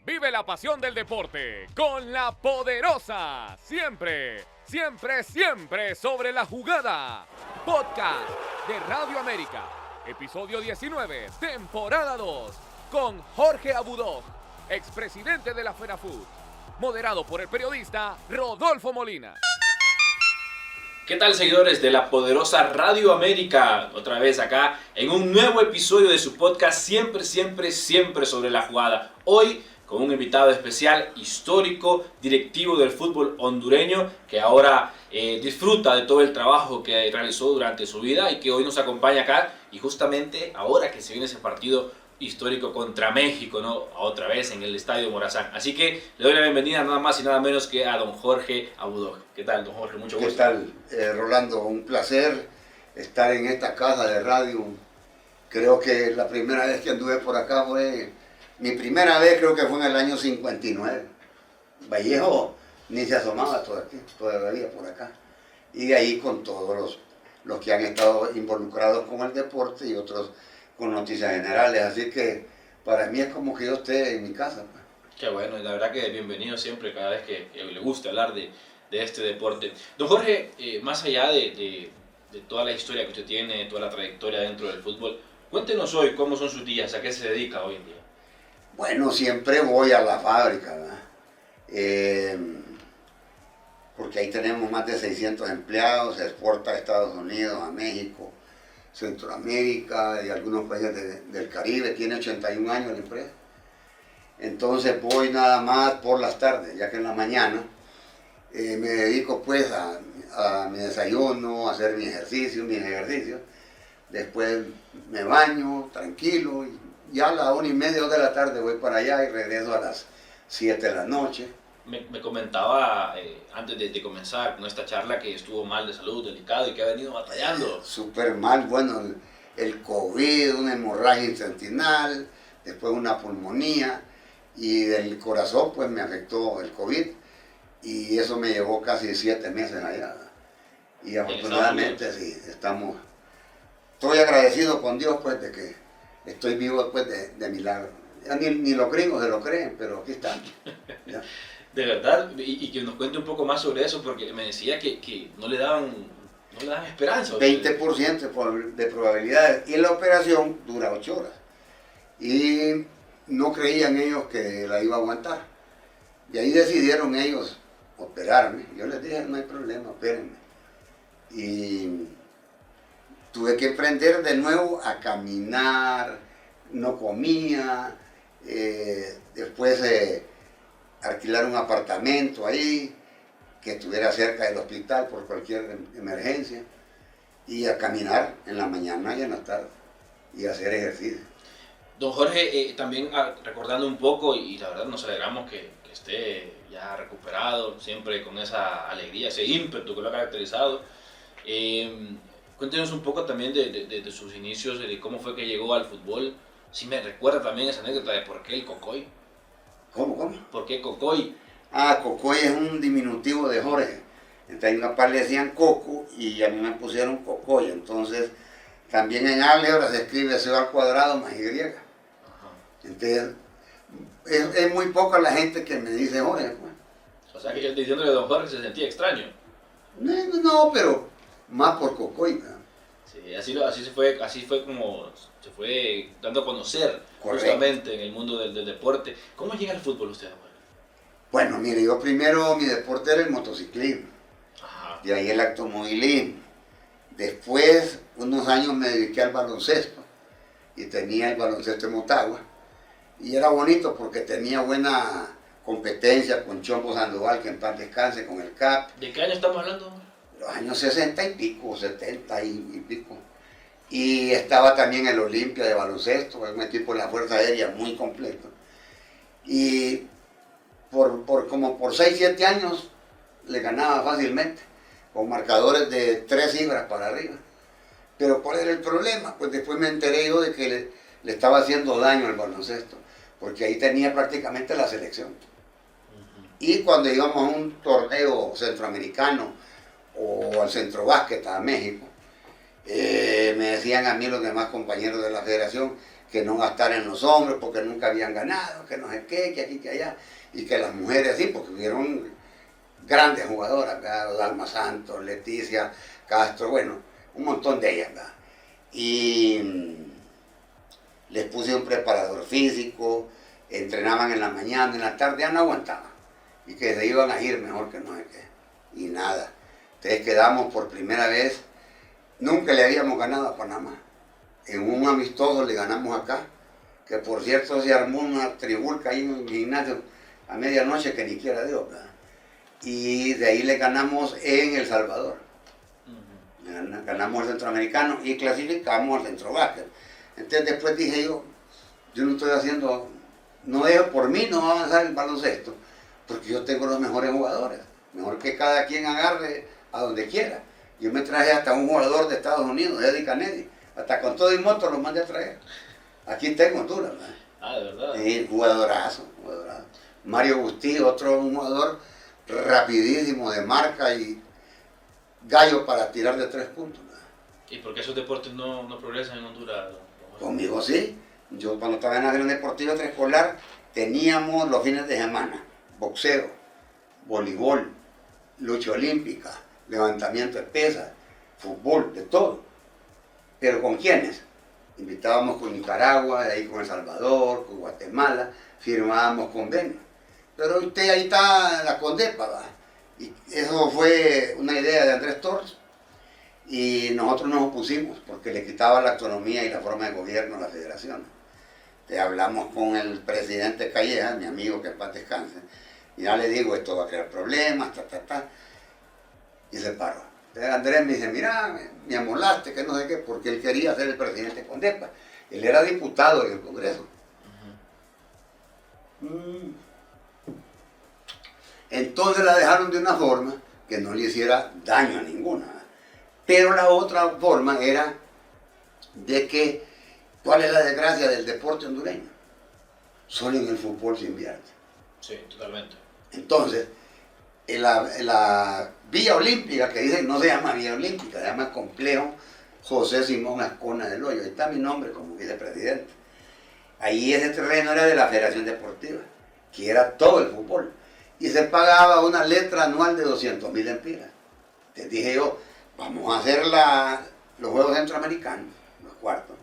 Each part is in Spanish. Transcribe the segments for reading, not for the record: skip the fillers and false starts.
Vive la pasión del deporte con la poderosa. Siempre, siempre, siempre sobre la jugada. Podcast de Radio América. Episodio 19, temporada 2. Con Jorge Abudó, expresidente de la FENAFUT. Moderado por el periodista Rodolfo Molina. ¿Qué tal, seguidores de la poderosa Radio América? Otra vez acá en un nuevo episodio de su podcast Siempre, siempre, siempre sobre la jugada. Hoy con un invitado especial, histórico, directivo del fútbol hondureño, que ahora disfruta de todo el trabajo que realizó durante su vida y que hoy nos acompaña acá. Y justamente ahora que se viene ese partido histórico contra México, ¿no? Otra vez en el Estadio Morazán. Así que le doy la bienvenida nada más y nada menos que a don Jorge Abudó. ¿Qué tal, don Jorge? Mucho gusto. ¿Qué tal, Rolando? Un placer estar en esta casa de radio. Creo que la primera vez que anduve por acá fue... Mi primera vez creo que fue en el año 59. Vallejo ni se asomaba todavía por acá. Y de ahí con todos los que han estado involucrados con el deporte y otros con noticias generales. Así que para mí es como que yo esté en mi casa. Qué bueno, y la verdad que bienvenido siempre cada vez que le guste hablar de este deporte. Don Jorge, más allá de toda la historia que usted tiene, toda la trayectoria dentro del fútbol, cuéntenos hoy cómo son sus días, a qué se dedica hoy en día. Bueno, siempre voy a la fábrica, ¿verdad? Porque ahí tenemos más de 600 empleados, se exporta a Estados Unidos, a México, Centroamérica y algunos países del Caribe. Tiene 81 años la empresa. Entonces voy nada más por las tardes, ya que en la mañana me dedico pues a mi desayuno, a hacer mis ejercicios. Después me baño tranquilo y ya a las 1:30, 2 de la tarde voy para allá y regreso a las 7 de la noche. Me comentaba antes de comenzar con esta charla que estuvo mal de salud, delicado y que ha venido batallando. Súper mal, bueno, el COVID, una hemorragia intestinal, después una pulmonía y del corazón pues me afectó el COVID y eso me llevó casi 7 meses allá. Y afortunadamente sí, estoy agradecido con Dios pues de que estoy vivo después de milagro. Ya ni los gringos se lo creen, pero aquí están. ¿Ya? De verdad, y que nos cuente un poco más sobre eso, porque me decía que no le daban esperanza. 20% de probabilidades. Y la operación dura 8 horas. Y no creían ellos que la iba a aguantar. Y ahí decidieron ellos operarme. Yo les dije, no hay problema, opérenme. Y tuve que aprender de nuevo a caminar, no comía, después alquilar un apartamento ahí, que estuviera cerca del hospital por cualquier emergencia, y a caminar en la mañana y en la tarde, y hacer ejercicio. Don Jorge, también recordando un poco, y la verdad nos alegramos que esté ya recuperado, siempre con esa alegría, ese ímpetu que lo ha caracterizado. Cuéntenos un poco también de sus inicios, de cómo fue que llegó al fútbol. Si me recuerda también esa anécdota de por qué el Cocoy. ¿Cómo? ¿Por qué Cocoy? Cocoy es un diminutivo de Jorge. Entonces a mi papá le decían Coco y a mí me pusieron Cocoy. Entonces también en álgebra se escribe C al cuadrado más Y. Ajá. Entonces es muy poca la gente que me dice Jorge. Pues. O sea que yo diciéndole a don Jorge se sentía extraño. No, pero más por Cocoy, ¿verdad? Sí, así fue como se fue dando a conocer. Correcto. Justamente en el mundo del deporte. ¿Cómo llega al fútbol usted, Jorge? Bueno, mire, yo primero mi deporte era el motociclismo. Ajá. De ahí el automovilismo. Después, unos años me dediqué al baloncesto y tenía el baloncesto en Motagua. Y era bonito porque tenía buena competencia con Chombo Sandoval, que en paz descanse, con el CAP. ¿De qué año estamos hablando? Los años 60 y pico, 70 y pico. Y estaba también el Olimpia de baloncesto, un equipo de la Fuerza Aérea muy completo. Y por 6, 7 años le ganaba fácilmente, con marcadores de 3 cifras para arriba. Pero ¿cuál era el problema? Pues después me enteré yo de que le estaba haciendo daño al baloncesto, porque ahí tenía prácticamente la selección. Y cuando íbamos a un torneo centroamericano o al centro básquet a México, me decían a mí los demás compañeros de la federación que no gastar en los hombres porque nunca habían ganado, que no sé qué, que aquí, que allá, y que las mujeres sí, porque hubieron grandes jugadoras, ¿verdad? Dalma Santos, Leticia Castro, bueno, un montón de ellas, ¿verdad? Y les puse un preparador físico, entrenaban en la mañana, en la tarde ya no aguantaban, y que se iban a ir mejor que no sé qué, y nada. Entonces quedamos por primera vez, nunca le habíamos ganado a Panamá. En un amistoso le ganamos acá, que por cierto se armó una tribulca ahí en el gimnasio a medianoche que ni quiera Dios, ¿verdad? Y de ahí le ganamos en El Salvador. Ganamos el centroamericano y clasificamos al centrobásquet. Entonces después dije yo no estoy haciendo, no dejo, por mí no va a avanzar el baloncesto, porque yo tengo los mejores jugadores, mejor que cada quien agarre a donde quiera. Yo me traje hasta un jugador de Estados Unidos, Eddie Kennedy, hasta con todo y moto lo mandé a traer. Aquí está en Honduras, ¿verdad? Ah, de verdad. Jugadorazo, jugadorazo. Mario Bustillo, otro jugador rapidísimo de marca y gallo para tirar de 3 puntos, ¿verdad? ¿Y por qué esos deportes no progresan en Honduras? Conmigo sí. Yo cuando estaba en la Unión Deportiva Preescolar teníamos los fines de semana boxeo, voleibol, lucha olímpica, levantamiento de pesas, fútbol, de todo. ¿Pero con quiénes? Invitábamos con Nicaragua, de ahí con El Salvador, con Guatemala, firmábamos convenios. Pero usted ahí está la Condepa, ¿va? Y eso fue una idea de Andrés Torres. Y nosotros nos opusimos porque le quitaba la autonomía y la forma de gobierno a la federación. Hablamos con el presidente Calleja, mi amigo que en paz descanse, y ya le digo, esto va a crear problemas, y se paró. Entonces Andrés me dice, mira, me amolaste, que no sé qué, porque él quería ser el presidente Condepa. Él era diputado en el Congreso. Entonces la dejaron de una forma que no le hiciera daño a ninguna. Pero la otra forma era de que, ¿cuál es la desgracia del deporte hondureño? Solo en el fútbol se invierte. Sí, totalmente. Entonces, en la Villa Olímpica, que dicen no se llama Villa Olímpica, se llama Complejo José Simón Ascona del Hoyo, ahí está mi nombre como vicepresidente. Ahí ese terreno era de la Federación Deportiva, que era todo el fútbol. Y se pagaba una letra anual de 200,000 lempiras. Entonces dije yo, vamos a hacer los Juegos Centroamericanos, los cuartos.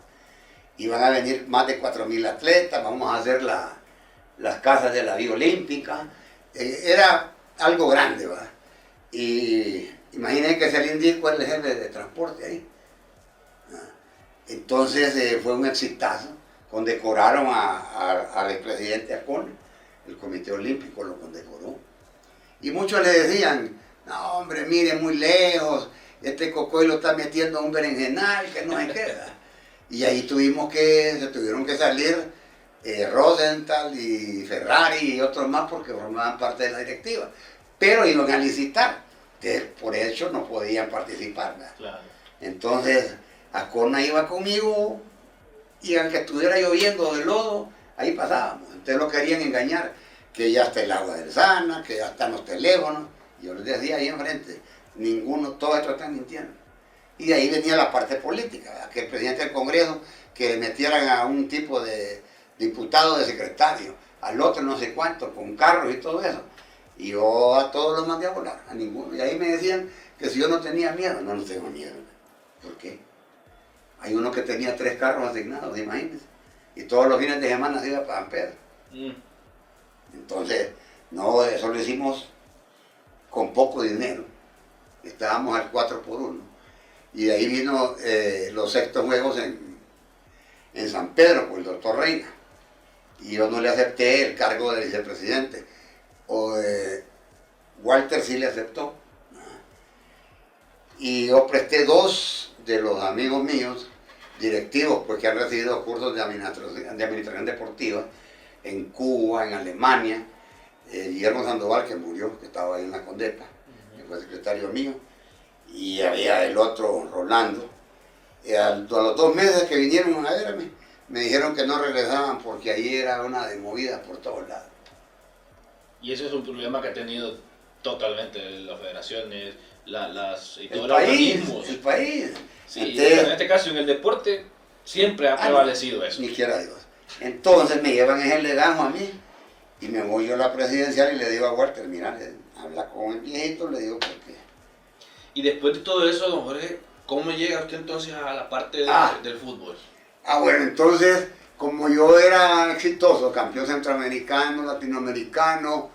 Y van a venir más de 4,000 atletas, vamos a hacer las casas de la Vía Olímpica. Era algo grande, ¿verdad? Y imaginen que Celín Dico es el jefe de transporte ahí. Entonces fue un exitazo. Condecoraron al expresidente Ascona, el Comité Olímpico lo condecoró. Y muchos le decían, no hombre, mire, muy lejos, este cocoy lo está metiendo a un berenjenal, que no se queda. Y ahí se tuvieron que salir Rosenthal y Ferrari y otros más porque formaban parte de la directiva. Pero iban a licitar, que por eso no podían participar, ¿verdad? Claro. Entonces, Ascona iba conmigo y aunque estuviera lloviendo de lodo, ahí pasábamos. Entonces lo querían engañar, que ya está el agua del Sana, que ya están los teléfonos. Yo les decía ahí enfrente, todos estos están mintiendo. Y de ahí venía la parte política, ¿verdad? Que el presidente del Congreso, que le metieran a un tipo de diputado de secretario, al otro no sé cuánto, con carros y todo eso. Y yo a todos los mandé a volar, a ninguno. Y ahí me decían que si yo no tenía miedo, no tengo miedo. ¿Por qué? Hay uno que tenía 3 carros asignados, imagínense. Y todos los fines de semana se iba para San Pedro. Entonces, no, eso lo hicimos con poco dinero. Estábamos al 4x1. Y de ahí vino los sextos juegos en San Pedro por el doctor Reina. Y yo no le acepté el cargo de vicepresidente. Walter sí le aceptó. Y yo presté 2 de los amigos míos, directivos, pues que han recibido cursos de administración deportiva en Cuba, en Alemania. Guillermo Sandoval, que murió, que estaba ahí en la Condepa, que fue secretario mío. Y había el otro, Rolando. A los 2 meses que vinieron a verme, me dijeron que no regresaban porque ahí era una de movidas por todos lados. Y ese es un problema que ha tenido totalmente las federaciones, y todos El los país, organismos. el país. Sí, Entonces, en este caso, en el deporte, Siempre ha prevalecido eso. Ni quiera Dios. Entonces me llevan en el legajo a mí y me voy yo a la presidencial y le digo a Walter, mira, habla con el viejito, le digo, ¿por qué? Y después de todo eso, don Jorge, ¿cómo llega usted entonces a la parte del fútbol? Bueno, entonces, como yo era exitoso, campeón centroamericano, latinoamericano,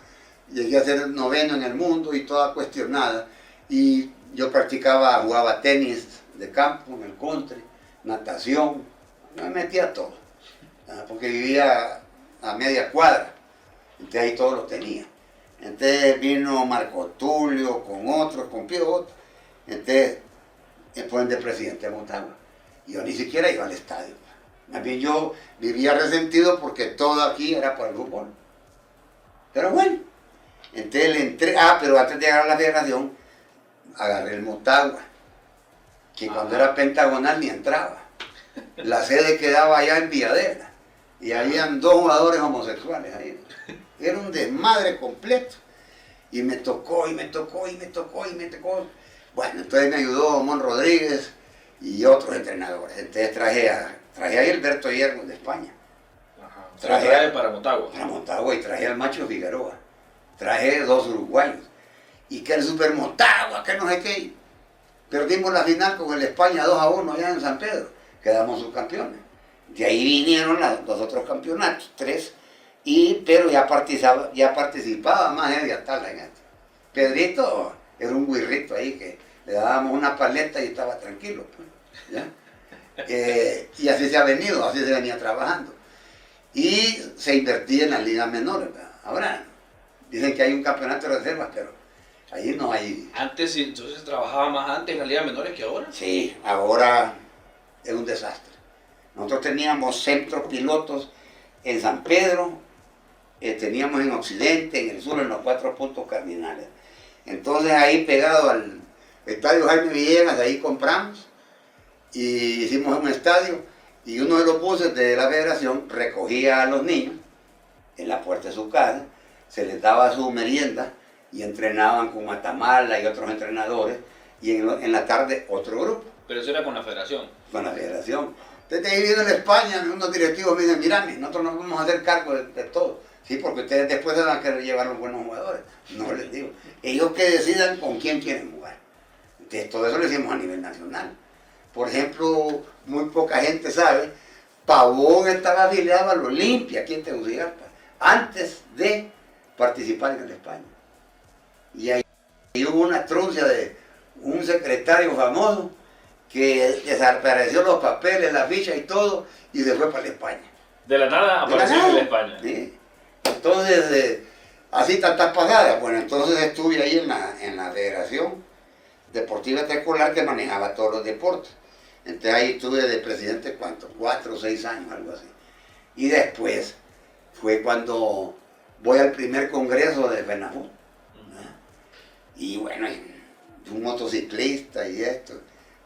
llegué a ser el 9º en el mundo y toda cuestionada, y yo jugaba tenis de campo, en el country, natación, me metía a todo, porque vivía a media cuadra, entonces ahí todo lo tenía. Entonces vino Marco Tulio con otros, con Piotr, entonces me ponen de presidente de Motagua. Y yo ni siquiera iba al estadio. Más bien yo vivía resentido porque todo aquí era por el fútbol. Pero bueno, entonces le entré, pero antes de llegar a la federación, agarré el Motagua, que cuando era pentagonal ni entraba. La sede quedaba allá en Villadera, y habían 2 jugadores homosexuales ahí. Era un desmadre completo. Y me tocó. Bueno, entonces me ayudó Mon Rodríguez y otros entrenadores. Entonces traje a Gilberto Hierro de España. Ajá. Traje para Motagua. Para Motagua, y traje al Macho Figueroa. Traje 2 uruguayos. Y que el Super Motagua, que no sé qué. Perdimos la final con el España 2-1 allá en San Pedro. Quedamos subcampeones. De ahí vinieron los otros campeonatos, 3. Pero ya participaba más de Atala en esto. Pedrito era un guirrito ahí que le dábamos una paleta y estaba tranquilo. Pues, ¿ya? Y así se ha venido, así se venía trabajando. Y se invertía en las ligas menores. ¿Verdad? Ahora dicen que hay un campeonato de reservas, pero ahí no hay. Antes, entonces trabajaba más antes en las ligas menores que ahora. Sí, ahora es un desastre. Nosotros teníamos centros pilotos en San Pedro, teníamos en Occidente, en el sur, en los 4 puntos cardinales. Entonces ahí pegado al estadio Jaime Villegas, ahí compramos y hicimos un estadio, y uno de los buses de la federación recogía a los niños en la puerta de su casa, se les daba su merienda y entrenaban con Matamala y otros entrenadores, y en la tarde otro grupo. Pero eso era con la federación. Con la federación. Entonces ahí vino en España, unos directivos me dicen, mira, nosotros nos vamos a hacer cargo de todo. Sí, porque ustedes después se van a querer llevar los buenos jugadores. No les digo. Ellos que decidan con quién quieren jugar. Entonces todo eso lo hicimos a nivel nacional. Por ejemplo, muy poca gente sabe, Pavón estaba afiliado al Olimpia aquí en Tegucigalpa, antes de participar en el España. Y ahí hubo una truncia de un secretario famoso que desapareció los papeles, la ficha y todo, y se fue para la España. De la nada apareció en la España. Sí. Entonces, así tantas pasadas. Bueno, entonces estuve ahí en la Federación Deportiva Escolar, que manejaba todos los deportes. Entonces ahí estuve de presidente, ¿cuánto? 4 o 6 años, algo así. Y después fue cuando voy al primer congreso de FENAFUT. Y bueno, un motociclista y esto.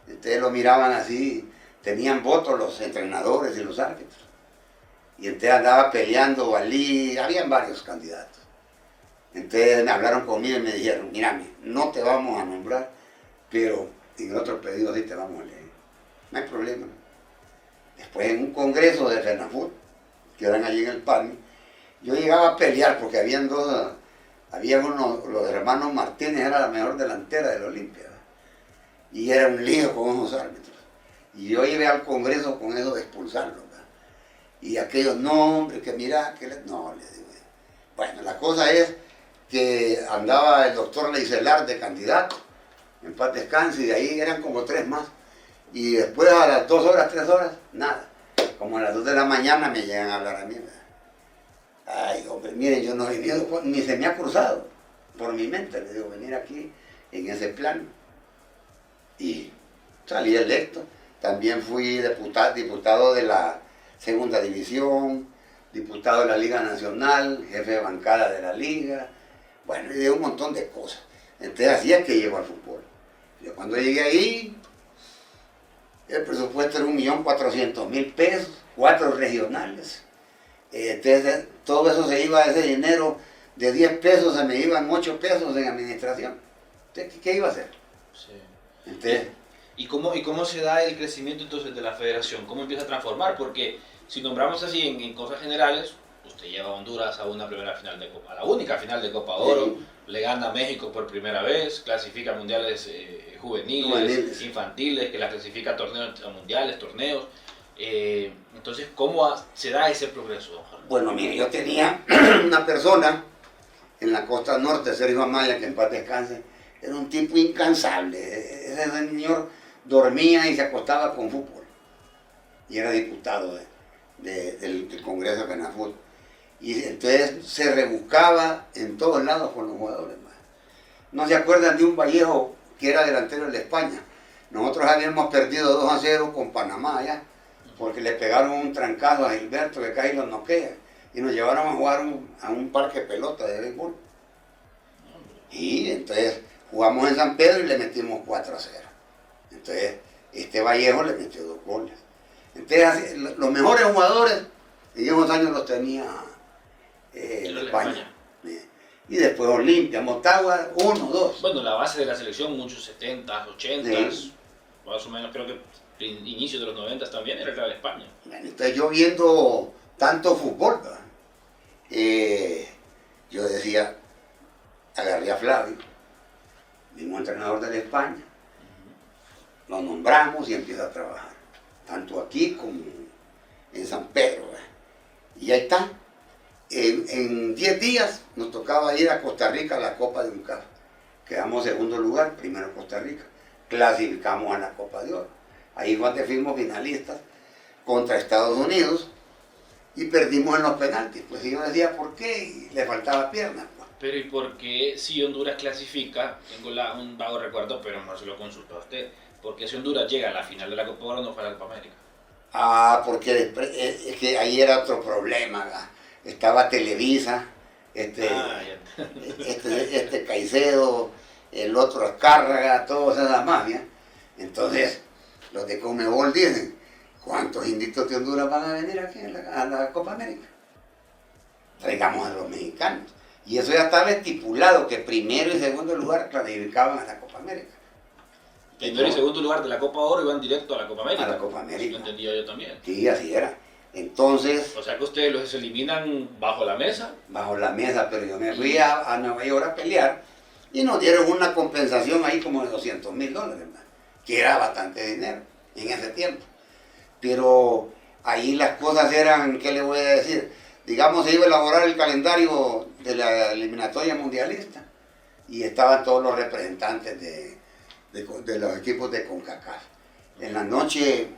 Entonces lo miraban así, tenían votos los entrenadores y los árbitros. Y entonces andaba peleando Valí, habían varios candidatos. Entonces me hablaron conmigo y me dijeron, mírame, no te vamos a nombrar, pero en otro pedido sí te vamos a leer. No hay problema. Después en un congreso de FENAFUT, que eran allí en el Palme, yo llegaba a pelear porque habían los hermanos Martínez, era la mejor delantera del Olimpia. Y era un lío con esos árbitros. Y yo llegué al Congreso con eso de expulsarlos. Y aquellos, no hombre, que mira, no, les digo. Bueno, la cosa es que andaba el doctor Leicelar de candidato, en paz descanse, y de ahí eran como 3 más. Y después a las 2 horas, 3 horas, nada. Como a las 2 de la mañana me llegan a hablar a mí. Ay, hombre, miren, yo no he venido, ni se me ha cruzado por mi mente, le digo, venir aquí en ese plan. Y salí electo. También fui diputado de la Segunda División, diputado de la Liga Nacional, jefe de bancada de la Liga, bueno, y de un montón de cosas. Entonces así es que llego al fútbol. Yo cuando llegué ahí, el presupuesto era 1.400.000 pesos, 4 regionales. Entonces todo eso se iba, ese dinero de 10 pesos se me iban 8 pesos en administración. Entonces, ¿qué iba a hacer? Sí. Entonces, ¿Y cómo se da el crecimiento entonces de la federación? ¿Cómo empieza a transformar? Porque si nombramos así en cosas generales, usted lleva a Honduras a una primera final de Copa, a la única final de Copa Oro, le gana a México por primera vez, clasifica a mundiales juveniles, infantiles, que la clasifica a torneos a mundiales, torneos. Entonces, ¿cómo se da ese progreso, don Jorge? Bueno, mire, yo tenía una persona en la costa norte, Sergio Amaya, que en paz descanse, era un tipo incansable. Ese señor dormía y se acostaba con fútbol. Y era diputado del Congreso de FENAFUT. Y entonces se rebuscaba en todos lados con los jugadores. No se acuerdan de un Vallejo que era delantero de España. Nosotros habíamos perdido 2-0 con Panamá allá, porque le pegaron un trancazo a Gilberto que casi los noquea. Y nos llevaron a jugar a un parque de pelota de béisbol. Y entonces jugamos en San Pedro y le metimos 4-0. Entonces este Vallejo le metió 2 goles. Entonces los mejores jugadores en esos años los tenía España. Y después Olimpia, Motagua, 1-2. Bueno, la base de la selección, muchos 70s, 80s, más o menos creo que inicio de los 90s también era la de España. Bueno, entonces yo viendo tanto fútbol, yo decía, agarré a Flavio, mismo entrenador de la España, lo nombramos y empieza a trabajar, tanto aquí como en San Pedro. Y ahí está. En 10 días nos tocaba ir a Costa Rica a la Copa de UNCAF. Quedamos segundo lugar, primero Costa Rica. Clasificamos a la Copa de Oro. Ahí fue donde fuimos finalistas contra Estados Unidos y perdimos en los penaltis. Pues yo decía, ¿por qué? Y le faltaba piernas. Pues. Pero ¿y por qué si Honduras clasifica? Tengo un vago recuerdo, pero no se lo consultó a usted. ¿Por qué si Honduras llega a la final de la Copa Oro no fue a la Copa América? Porque es que ahí era otro problema. Estaba Televisa, este Caicedo, el otro Azcárraga, todas esas mafias. Entonces, los de Conmebol dicen, ¿cuántos inditos de Honduras van a venir aquí a la Copa América? Traigamos a los mexicanos. Y eso ya estaba estipulado, que primero y segundo lugar clasificaban a la Copa América. Primero y segundo lugar de la Copa Oro iban directo a la Copa América. A la Copa América. Eso lo entendía yo también. Sí, así era. Entonces... O sea que ustedes los eliminan bajo la mesa. Bajo la mesa, pero yo me fui a Nueva York a pelear y nos dieron una compensación ahí como de $200,000, que era bastante dinero en ese tiempo. Pero ahí las cosas eran, ¿qué le voy a decir? Digamos, se iba a elaborar el calendario de la eliminatoria mundialista y estaban todos los representantes de los equipos de CONCACAF. En la noche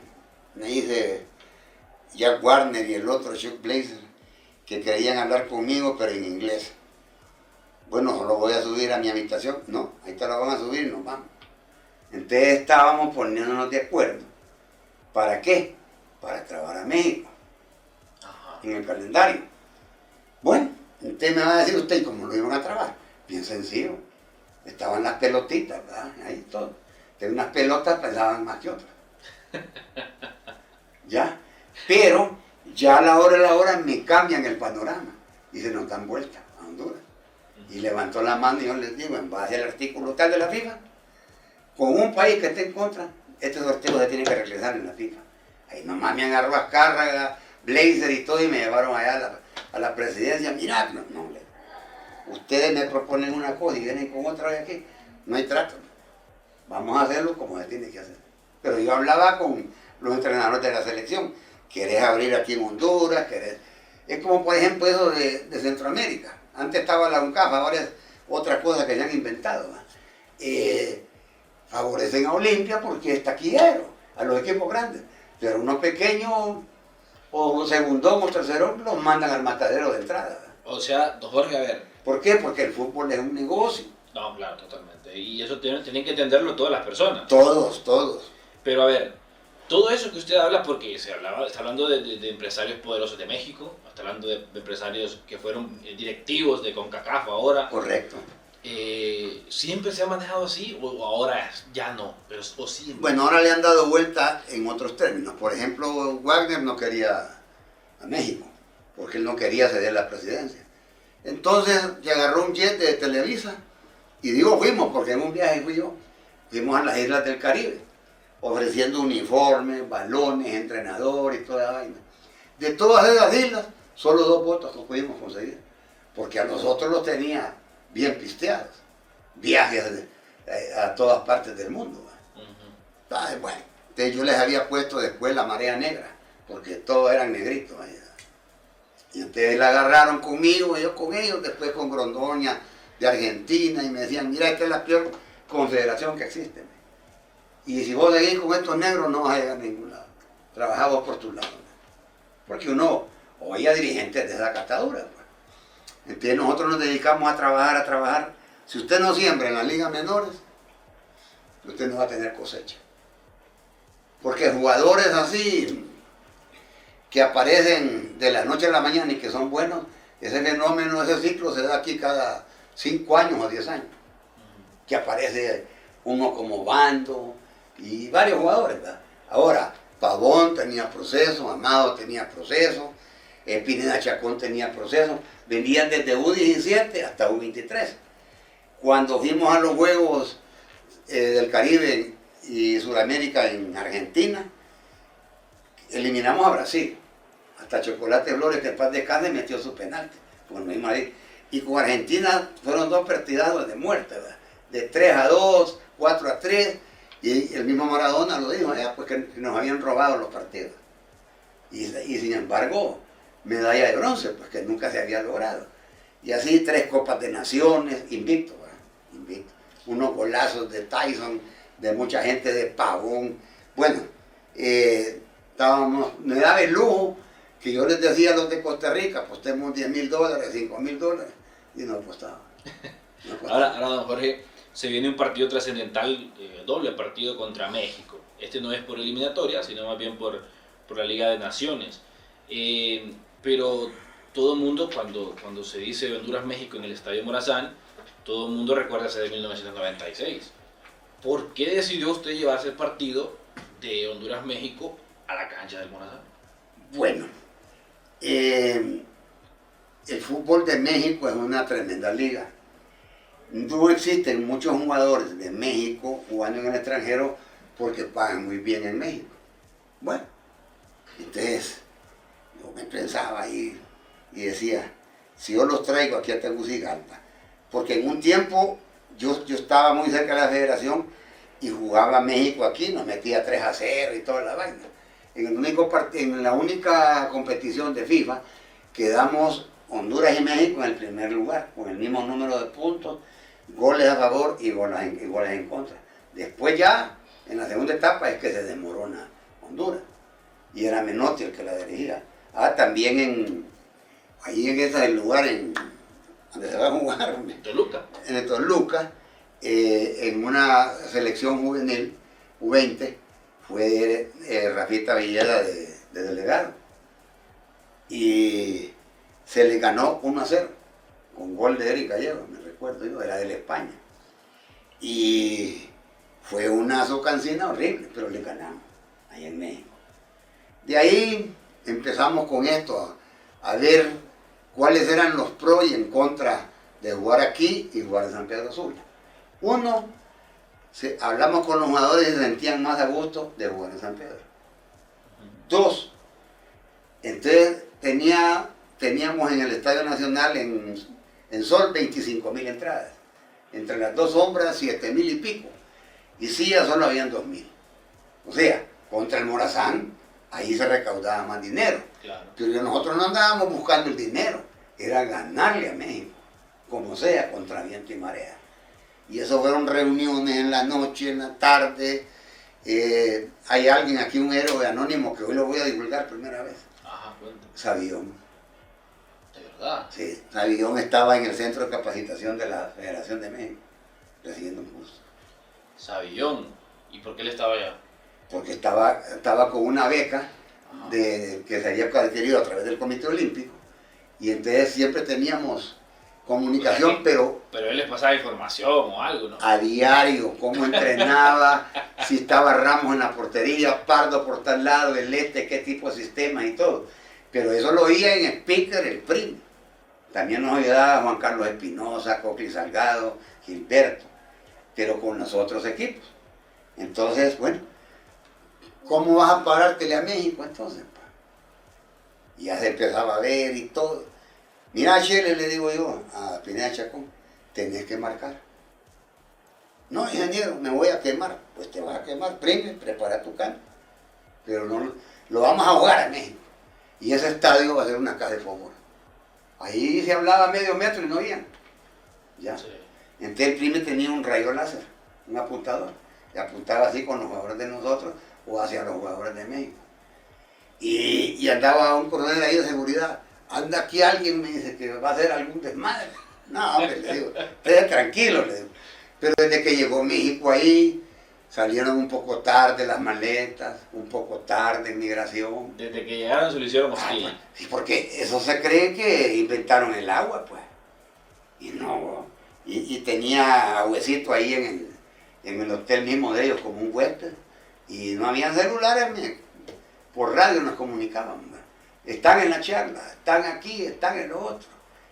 me dice Jack Warner y el otro Chuck Blazer que querían hablar conmigo pero en inglés. Bueno, lo voy a subir a mi habitación. No, ahí te lo van a subir y nos vamos. Entonces estábamos poniéndonos de acuerdo. ¿Para qué? Para trabajar a México. Ajá. En el calendario. Bueno, entonces me va a decir usted, ¿y cómo lo iban a trabajar? Bien sencillo. Estaban las pelotitas, ¿verdad? Ahí todo. De unas pelotas pesaban más que otras. ¿Ya? Pero ya a la hora me cambian el panorama y se nos dan vuelta a Honduras. Y levantó la mano y yo les digo, en base al artículo tal de la FIFA, con un país que esté en contra, este sorteo se tiene que realizar en la FIFA. Ahí nomás me agarró a Azcárraga, Blazer y todo y me llevaron allá a la presidencia. Mirá, no, ustedes me proponen una cosa y vienen con otra de aquí, no hay trato. Vamos a hacerlo como se tiene que hacer. Pero yo hablaba con los entrenadores de la selección. ¿Querés abrir aquí en Honduras? Es como por ejemplo eso de Centroamérica. Antes estaba la UNCAF, ahora es otra cosa que se han inventado. Favorecen a Olimpia porque es taquillero, a los equipos grandes. Pero unos pequeños, o segundón o tercerón, los mandan al matadero de entrada. O sea, don Jorge, a ver. ¿Por qué? Porque el fútbol es un negocio. No, claro, totalmente. Y eso tienen que entenderlo todas las personas. Todos. Pero a ver, todo eso que usted habla, porque está hablando de empresarios poderosos de México, está hablando de empresarios que fueron directivos de CONCACAF ahora. Correcto. ¿Siempre se ha manejado así o ahora ya no? Pero, ¿o siempre? Bueno, ahora le han dado vuelta en otros términos. Por ejemplo, Wagner no quería a México, porque él no quería ceder la presidencia. Entonces se agarró un jet de Televisa, y digo fuimos, porque en un viaje fui yo, fuimos a las islas del Caribe, ofreciendo uniformes, balones, entrenadores y toda la vaina. De todas esas islas, solo 2 votos que pudimos conseguir, porque a nosotros los tenía bien pisteados, viajes a todas partes del mundo. Bueno, entonces yo les había puesto después la marea negra, porque todos eran negritos. Y entonces la agarraron conmigo, yo con ellos, después con Grondoña de Argentina, y me decían, mira, esta es la peor confederación que existe. Y si vos seguís con estos negros no vas a llegar a ningún lado. Trabajamos por tu lado. Porque uno oía dirigentes de esa catadura. Pues. Entonces nosotros nos dedicamos a trabajar. Si usted no siembra en las ligas menores, usted no va a tener cosecha. Porque jugadores así, que aparecen de la noche a la mañana y que son buenos, ese fenómeno, ese ciclo se da aquí cada 5 años o 10 años. Que aparece uno como Bando y varios jugadores, ¿verdad? Ahora, Pavón tenía proceso, Amado tenía proceso, Pineda Chacón tenía proceso, venían desde U17 hasta U23. Cuando fuimos a los Juegos del Caribe y Sudamérica en Argentina, eliminamos a Brasil. Hasta Chocolate Flores, que en paz descanse, metió su penalti. Y con Argentina fueron 2 partidazos de muerte, ¿verdad? De 3-2, 4-3, y el mismo Maradona lo dijo, pues que nos habían robado los partidos. Y sin embargo, medalla de bronce, pues que nunca se había logrado. Y así 3 Copas de Naciones, invicto, ¿verdad? Invicto. Unos golazos de Tyson, de mucha gente, de Pavón. Bueno, me daba el lujo que yo les decía a los de Costa Rica, apostemos $10,000, $5,000, y no apostaba. Ahora, don Jorge, se viene un partido trascendental, doble partido contra México. Este no es por eliminatoria, sino más bien por la Liga de Naciones. Pero todo el mundo, cuando se dice Honduras-México en el Estadio Morazán, todo el mundo recuerda ese de 1996. ¿Por qué decidió usted llevarse el partido de Honduras-México a la cancha del Morazán? Bueno, el fútbol de México es una tremenda liga. No existen muchos jugadores de México jugando en el extranjero porque pagan muy bien en México. Bueno, entonces yo me pensaba ahí y decía, si yo los traigo aquí a Tegucigalpa, porque en un tiempo yo estaba muy cerca de la federación y jugaba México aquí, nos metía 3-0 y toda la vaina. En la única competición de FIFA quedamos Honduras y México en el primer lugar, con el mismo número de puntos, goles a favor y goles en contra. Después ya, en la segunda etapa, es que se desmorona Honduras. Y era Menotti el que la dirigía. También ahí en ese lugar donde se va a jugar, Toluca. En el Toluca, en una selección juvenil, U20, fue Rafita Villela de delegado. Y se le ganó 1-0, con gol de Eric Gallego, me recuerdo yo, era de España. Y fue una socancina horrible, pero le ganamos, allá en México. De ahí empezamos con esto, a ver cuáles eran los pros y en contra de jugar aquí y jugar en San Pedro Sula. Uno, hablamos con los jugadores y se sentían más a gusto de jugar en San Pedro. 2, entonces teníamos en el Estadio Nacional en Sol 25,000 entradas. Entre las 2 sombras 7,000 y pico. Y sillas solo habían 2,000. O sea, contra el Morazán, ahí se recaudaba más dinero. Claro. Pero nosotros no andábamos buscando el dinero, era ganarle a México, como sea, contra viento y marea. Y eso fueron reuniones en la noche, en la tarde. Hay alguien aquí, un héroe anónimo, que hoy lo voy a divulgar primera vez. Ajá, cuéntame. Savillón. ¿De verdad? Sí, Savillón estaba en el centro de capacitación de la Federación de México, recibiendo un curso. Savillón. ¿Y por qué él estaba allá? Porque estaba con una beca que se había adquirido a través del Comité Olímpico, y entonces siempre teníamos comunicación, pero él les pasaba información o algo, ¿no? a diario, cómo entrenaba, si estaba Ramos en la portería, Pardo por tal lado, qué tipo de sistemas y todo. Pero eso lo oía en Speaker, el primo. También nos ayudaba Juan Carlos Espinosa, Cocli Salgado, Gilberto, pero con los otros equipos. Entonces, bueno, ¿cómo vas a parártele a México entonces? Y ya se empezaba a ver y todo. Mira, Chele, le digo yo a Pineda Chacón, tenés que marcar. No, ingeniero, me voy a quemar. Pues te vas a quemar, prepara tu cambio. Pero no, lo vamos a jugar a México. Y ese estadio va a ser una casa de fútbol. Ahí se hablaba medio metro y no oían. ¿Ya? Sí. Entonces el prime tenía un rayo láser, un apuntador. Y apuntaba así con los jugadores de nosotros o hacia los jugadores de México. Y andaba un coronel ahí de seguridad. Anda aquí alguien, me dice, que va a hacer algún desmadre. No, hombre, le digo, esté tranquilo, le digo. Pero desde que llegó México ahí, salieron un poco tarde las maletas, un poco tarde en migración. Desde que llegaron se lo hicieron hostil. Sí, porque eso se cree que inventaron el agua, pues. Y no, y tenía a Huesito ahí en el hotel mismo de ellos como un huésped. Y no habían celulares, por radio nos comunicaban. ¿Verdad? Están en la charla, están aquí, están en lo otro.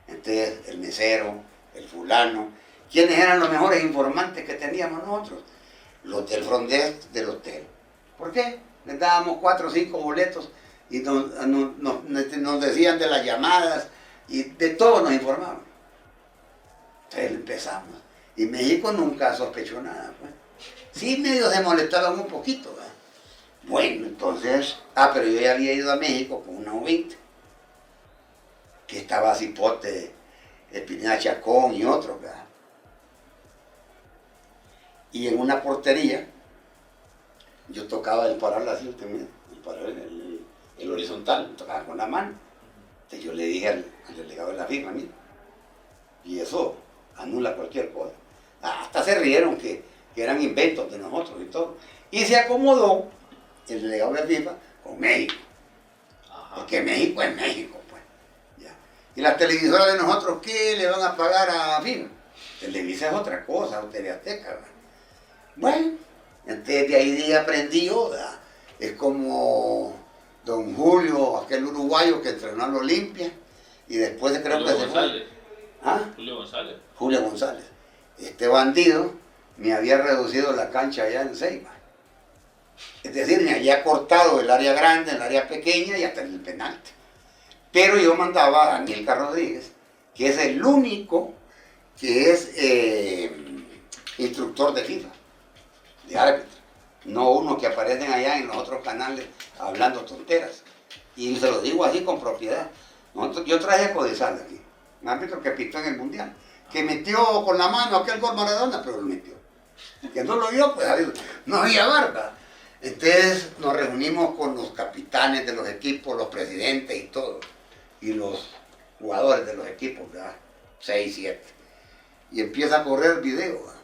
Entonces el mesero, el fulano, ¿quiénes eran los mejores informantes que teníamos nosotros? Los del front desk del hotel. ¿Por qué? Les dábamos 4 o 5 boletos y nos decían de las llamadas y de todo nos informaban. Entonces empezamos. Y México nunca sospechó nada. Pues. Sí, medio se molestaban un poquito. ¿Verdad? Bueno, entonces, pero yo ya había ido a México con una U20, que estaba Cipote, Pineda Chacón y otros, ¿verdad? Y en una portería, yo tocaba el parar así, el horizontal, tocaba con la mano. Entonces yo le dije al delegado de la firma, mira, y eso anula cualquier cosa. Hasta se rieron que eran inventos de nosotros y todo. Y se acomodó el delegado de la FIFA con México. Ajá. Porque México es México, pues. ¿Ya? Y las televisoras de nosotros, ¿qué le van a pagar a FIFA? Televisa es otra cosa, o TV Azteca, ¿verdad? Bueno, entonces de ahí aprendí yo, ¿verdad? Es como don Julio, aquel uruguayo que entrenó al Olimpia, y después creo Julio que González. se fue. ¿Ah? Julio González. Julio González. Este bandido me había reducido la cancha allá en Ceiba. Es decir, me había cortado el área grande, el área pequeña y hasta el penalti. Pero yo mandaba a Daniel Rodríguez, que es el único que es instructor de FIFA, de árbitro. No uno que aparecen allá en los otros canales hablando tonteras. Y se lo digo así con propiedad. Yo traje a Codesal aquí, un árbitro que pitó en el Mundial, que metió con la mano aquel gol Maradona, pero lo metió. Que no lo vio, pues no había barba. Entonces nos reunimos con los capitanes de los equipos, los presidentes y todo, y los jugadores de los equipos, ¿verdad? 6, 7. Y empieza a correr el video, ¿verdad?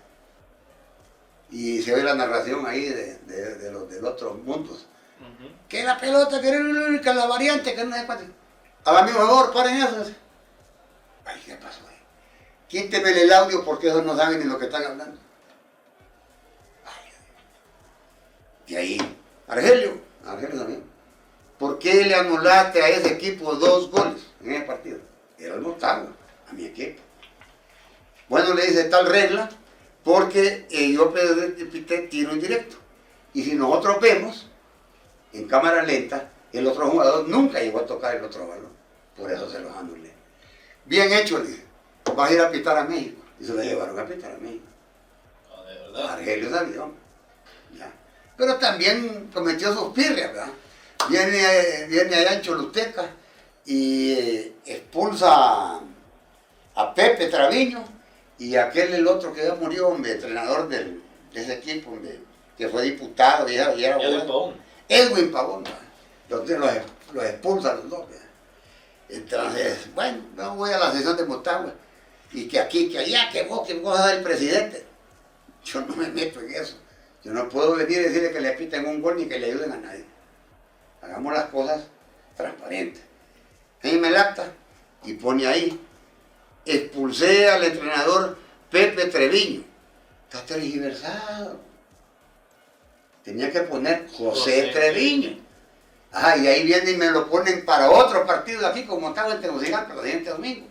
Y se oye la narración ahí de los del otro mundos. Que la pelota, que la variante, que no sé cuánto. A mi favor, paren eso. Ay, ¿qué pasó ahí? Quíteme el audio porque ellos no saben ni lo que están hablando. Y ahí, Argelio también. ¿Por qué le anulaste a ese equipo 2 goles en ese partido? Era el Motagua, a mi equipo. Bueno, le dice tal regla, porque yo pité tiro indirecto. Y si nosotros vemos, en cámara lenta, el otro jugador nunca llegó a tocar el otro balón. Por eso se los anulé. Bien hecho, le dije. Vas a ir a pitar a México. Y se lo llevaron a pitar a México. No, de verdad. Argelio sabía. Ya. Pero también cometió sus pirrias, ¿verdad? Viene allá en Choluteca y expulsa a Pepe Traviño y el otro que ya murió, hombre, entrenador de ese equipo, hombre, que fue diputado y era Edwin Pavón. Edwin Pavón, entonces los expulsa a los dos, ¿verdad? Entonces, bueno, yo voy a la sesión de Motagua y que aquí, que allá, que vos vas a ser el presidente. Yo no me meto en eso. Yo no puedo venir y decirle que le piten un gol ni que le ayuden a nadie. Hagamos las cosas transparentes. Déjeme el acta y pone ahí. Expulsé al entrenador Pepe Treviño. Está tergiversado. Tenía que poner José Treviño. Ajá, y ahí viene y me lo ponen para otro partido aquí, como estaba en Tegucigalpa, el siguiente domingo.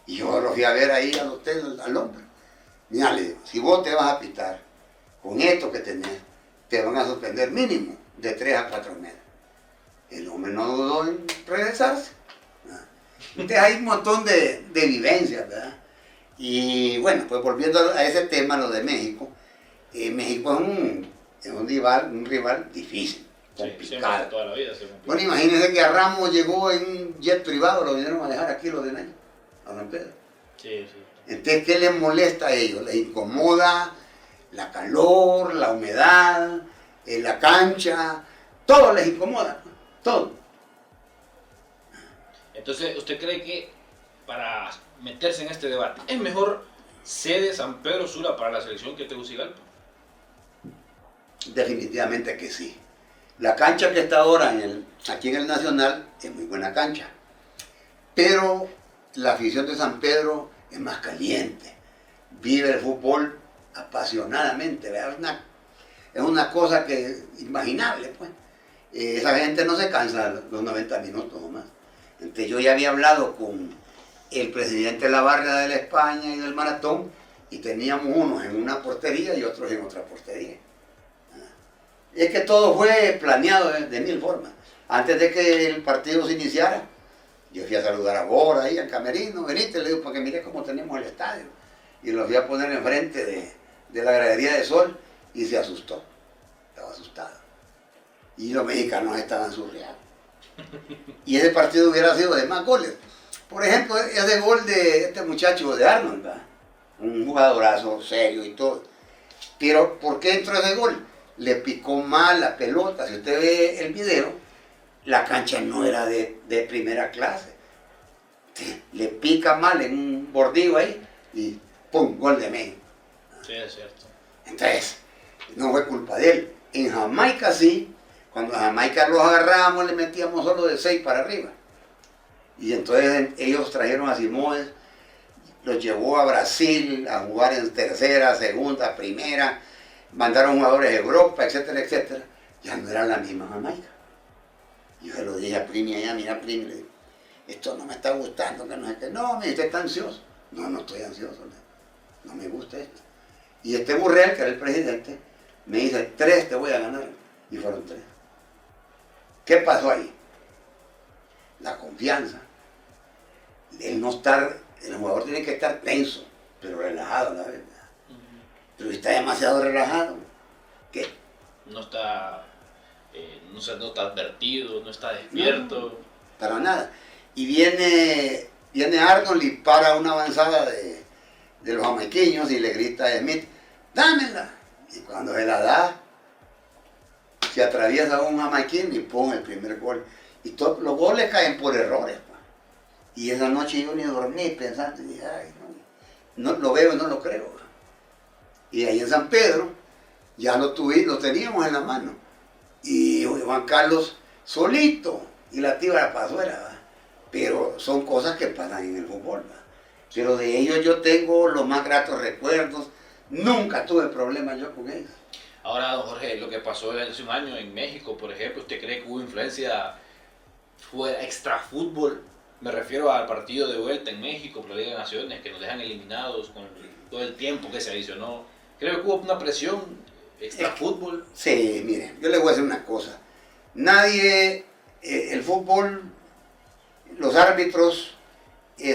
Y yo lo fui a ver ahí al hotel, al hombre. Mira, le digo, si vos te vas a pitar con esto que tenés, te van a suspender mínimo de 3 a 4 metros. El hombre no dudó en regresarse. Entonces hay un montón de vivencias, ¿verdad? Y bueno, pues volviendo a ese tema, lo de México, México es un rival difícil, complicado. Sí, toda la vida bueno, imagínense que a Ramos llegó en un jet privado, lo vinieron a dejar aquí los de México, a San Pedro. Sí. Entonces, ¿qué les molesta a ellos? Les incomoda la calor, la humedad, la cancha, todo les incomoda, todo. Entonces, ¿usted cree que para meterse en este debate es mejor sede San Pedro Sula para la selección que Tegucigalpa? Definitivamente que sí. La cancha que está ahora aquí en el Nacional es muy buena cancha, pero la afición de San Pedro es más caliente, vive el fútbol apasionadamente, ¿verdad? Es una cosa que inimaginable, pues. Esa gente no se cansa los 90 minutos o más. Entonces yo ya había hablado con el presidente de la barra de la España y del maratón, y teníamos unos en una portería y otros en otra portería. Y es que todo fue planeado de mil formas. Antes de que el partido se iniciara, yo fui a saludar a Bora ahí al camerino, venite, le digo, para que mire cómo tenemos el estadio. Y lo fui a poner enfrente de la gradería de Sol, y se asustó, estaba asustado. Y los mexicanos estaban surreados. Y ese partido hubiera sido de más goles. Por ejemplo, ese gol de este muchacho de Arnold, ¿verdad? Un jugadorazo serio y todo. Pero, ¿por qué entró ese gol? Le picó mal la pelota. Si usted ve el video, la cancha no era de primera clase. Le pica mal en un bordillo ahí y ¡pum! Gol de México. Sí, es cierto. Entonces, no fue culpa de él. En Jamaica sí. Cuando a Jamaica los agarrábamos, le metíamos solo de 6 para arriba. Y entonces ellos trajeron a Simoes, los llevó a Brasil a jugar en tercera, segunda, primera, mandaron jugadores de Europa, etcétera, etcétera. Ya no era la misma Jamaica. Yo se lo dije a Primi allá, mira Primi, le digo, esto no me está gustando, que no sé qué. No, usted está ansioso. No estoy ansioso, no me gusta esto. Y este Burrell, que era el presidente, me dice, 3 te voy a ganar. Y fueron 3. ¿Qué pasó ahí? La confianza. El jugador tiene que estar tenso, pero relajado, la verdad. Pero si está demasiado relajado, ¿qué? No está advertido, no está despierto. No, para nada. Y viene Arnold y para una avanzada de los jamaiquinos y le grita a Smith, dámela. Y cuando se la da, se atraviesa un jamaiquín y pone el primer gol. Y los goles caen por errores. Pa. Y esa noche yo ni dormí pensando, y dije, ay, no lo veo y no lo creo. Pa. Y ahí en San Pedro ya lo teníamos en la mano. Y Juan Carlos solito, y la tibia para afuera. ¿Va? Pero son cosas que pasan en el fútbol. ¿Va? Pero de ellos yo tengo los más gratos recuerdos. Nunca tuve problemas yo con ellos. Ahora, don Jorge, lo que pasó hace un año en México, por ejemplo, ¿usted cree que hubo influencia fuera extra fútbol? Me refiero al partido de vuelta en México por la Liga de Naciones, que nos dejan eliminados con todo el tiempo que se adicionó. Creo que hubo una presión extra fútbol. Sí, mire, yo le voy a decir una cosa. Nadie, el fútbol, los árbitros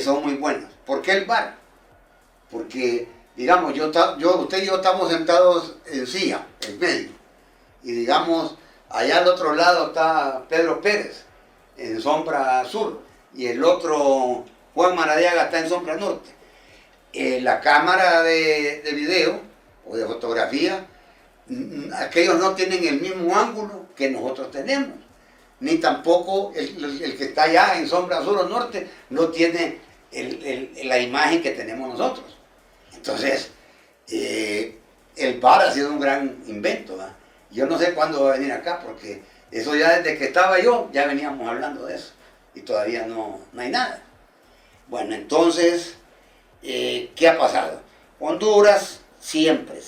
son muy buenos. ¿Por qué el VAR? Porque, digamos, usted y yo estamos sentados en silla, en medio. Y digamos, allá al otro lado está Pedro Pérez, en sombra sur. Y el otro, Juan Maradiaga, está en sombra norte. La cámara de video o de fotografía, aquellos no tienen el mismo ángulo que nosotros tenemos. Ni tampoco el que está allá en sombra sur o norte no tiene la imagen que tenemos nosotros. Entonces, el VAR ha sido un gran invento. ¿Va? Yo no sé cuándo va a venir acá, porque eso ya desde que estaba yo, ya veníamos hablando de eso. Y todavía no hay nada. Bueno, entonces, ¿qué ha pasado? Honduras siempre